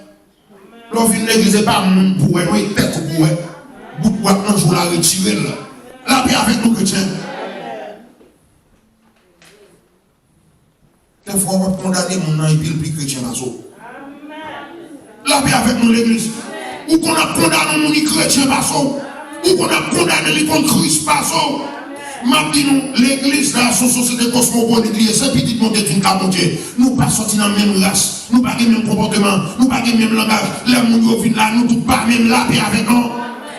L'on vient l'église, pas monde pour elle, il tête pour elle. Beaucoup de temps, je la retirer là. La paix avec nous chrétiens. Quelquefois, on va condamner mon nom et puis le plus chrétien là. La paix avec nous l'église. Ou qu'on a condamné mon chrétien là. Ou qu'on a condamné les contre Christ là. M'a dit nous, l'église là, son société cosmopolite, c'est petit monde qui est monté. Nous pas sortis dans la même race. Nous pas le même comportement. Nous pas le même langage. Les gens qui viennent là, nous tous pas même la paix avec nous.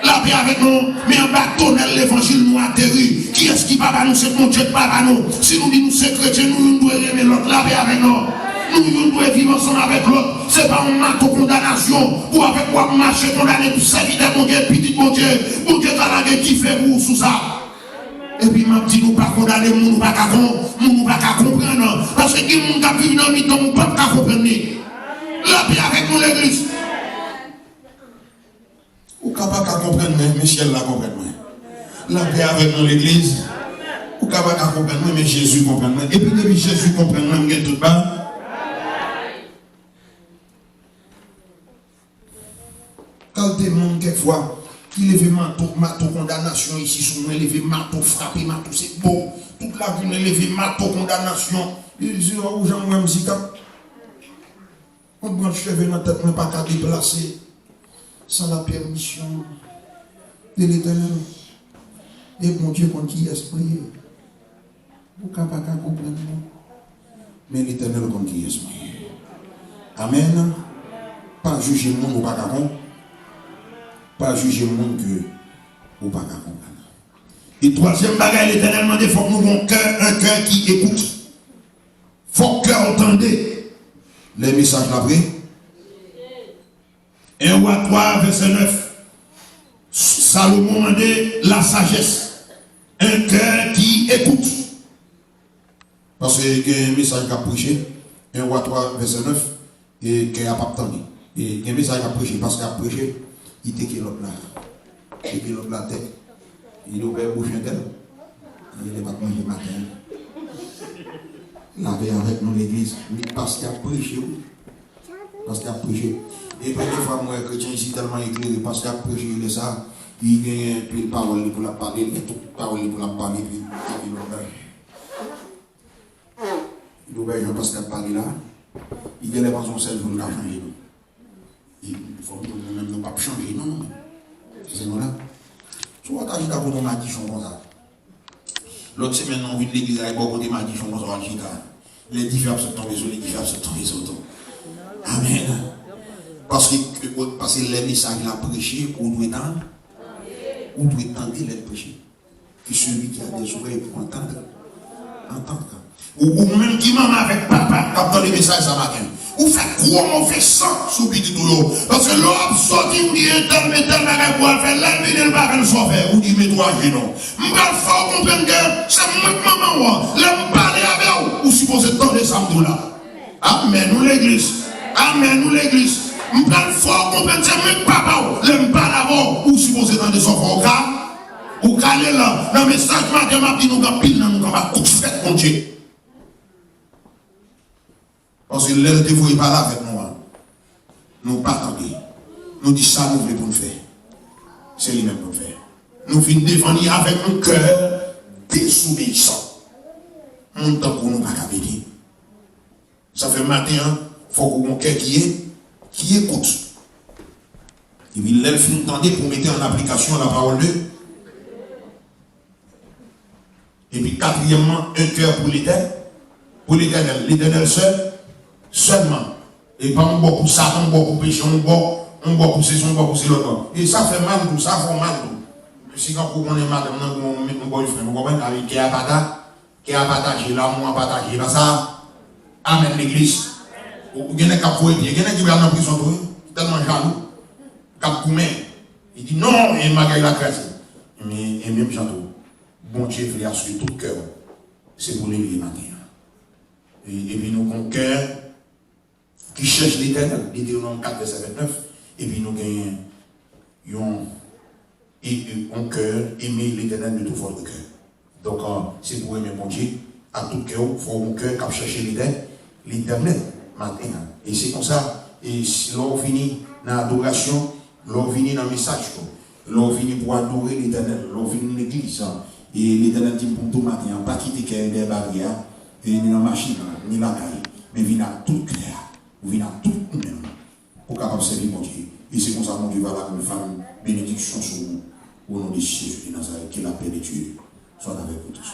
La paix avec nous, mais en bâtonnel l'évangile nous atterrit. Qui est-ce qui va nous, c'est mon Dieu qui va nous. Si nous disons nous c'est chrétien, nous devons aimer l'autre, la paix avec nous. Nous devons vivre ensemble avec l'autre. Ce n'est pas une condamnation ou avec quoi marcher condamné pour servir de mon Dieu, petit mon Dieu. Mon Dieu va la qui fait pour sous ça. Et puis m'a dit nous pas condamner, nous pas comprendre. Parce que qui nous a vu dans le temps, nous pas comprendre. La paix avec nous l'église. Ou capable de comprendre, mais Michel la comprend. La paix avec nous l'église. Ou capable de comprendre, mais Jésus comprend. Et puis depuis Jésus comprend, il y a tout bas. Quand des gens, quelquefois, qui lèvent marteau condamnation ici, sur nous, lèvent marteau frappé, marteau c'est beau. Toute la vie, lèvent marteau condamnation. Ils disent, oh, j'en ai un handicap. On doit cheveux dans la tête, mais pas qu'à déplacer. Sans la permission de l'éternel. Et mon Dieu, quand il est prié, vous ne pouvez pas comprendre. Mais l'éternel, quand il est prié. Amen. Pas juger le monde ou pas comprendre. Pas juger le monde que ou pas comprendre. Et troisième bagaille, l'éternel m'a dit, il faut que nous ayons un cœur qui écoute. Il faut que cœur entendez les messages d'après. 1 Roi 3, verset 9. Salomon m'a dit la sagesse. Un cœur qui écoute. Parce qu'il y a un message qui a prêché. 1 Roi 3, verset 9. Et qui n'a pas entendu. Et il y a un message qui a prêché. Parce qu'il a prêché, il était qui l'autre là. Il était l'autre là tête. Il ouvert bouche tel. Il n'est pas manger le matin. Il avait avec nous l'église, parce qu'il a prêché. Parce qu'il a prêché. Et puis des fois, moi, chrétien ici tellement éclairé, parce qu'il a prêché de ça, il gagne plus de paroles pour la parler, il y a toute parole pour la parler, puis il l'auberge. L'auberge, parce qu'il a parlé là, il gagne les raisons celles pour nous changer. Il faut que nous-mêmes ne pas changer, non. C'est nous là. Soit tu as dit qu'on m'a dit comme ça. L'autre semaine, on vit de l'église avec beaucoup de m'a dit comme ça. Les différents se tombent sur les différents se tombent sur tout. Amen. Parce que les messages qu'il a prêché, on doit entendre. On doit entendre les prêcher. Que celui qui a des oreilles pour entendre. Ou même qui maman avec papa, quand les messages ça matin. Ou fait quoi mauvais sang sous petit tout. Parce que l'homme sorti, ou dit tel, mais tel, mais quoi faire, l'ennemi ne va pas le sauver. Ou dit, mais toi, je non. M'pas fort comprendre que c'est moi maman, l'homme parler avec vous. Ou supposez tant de samedi là. Amen, nous l'église. Amen, nous l'église. M'pas fort comprendre que c'est moi papa, l'homme parler avec vous. Ou supposez tant de son frère. Ou calé là, dans le message matin, m'a dit, nous avons pile, nous avons tout fait, mon Dieu. Parce que l'elle ne voulait pas là avec nous. Nous pas attendons. Nous disons ça, nous voulons pour nous faire. C'est lui-même pour nous faire. Nous venons défendre avec un cœur désobéissant. Mon temps pour nous pas capter. Ça fait matin, il faut qu'on ait un cœur qui écoute. Et puis l'elle finit d'entendre pour mettre en application la parole de Dieu. Et puis quatrièmement, un cœur pour l'éternel. Pour l'éternel seul. Seulement. Et pas on boit pour ça, on boit pour péché, on boit pour ceci, on boit pour ceci, l'autre. Et ça fait mal tout, ça fait mal tout. Si quand on est mal, on boit le frère, on comprend avec qui a partagé, l'amour a partagé, là ça. Amen l'église. Ou il y en a qui a fouetté, il y en a qui va en prison tout, tellement jaloux, cap coumé. Il dit non, il m'a gagné la grâce. Mais même Jean-Tout, bon Dieu fait sur tout cœur. C'est pour l'église matin. Et puis nous avons un cœur qui cherche l'éternel, Deutéronome 4, verset 29, et puis nous gagnons un cœur, aimer l'éternel de tout votre cœur. Donc, c'est pour aimer mon Dieu, à tout cœur, il faut un cœur qui cherche l'éternel matin. Et c'est comme ça, et si l'on finit dans l'adoration, l'on finit dans le message, l'on finit pour adorer l'éternel, l'on finit dans l'église, et l'éternel dit pour tout matin, pas quitter des barrières, ni dans la machine, ni la caille, mais venir à tout clair. Vous venez à tout nous-mêmes pour capable servir mon Dieu. Et c'est comme ça que mon Dieu va là, une femme, bénédiction sur vous, au nom de Jésus de Nazareth, que la paix de Dieu soit avec vous tous.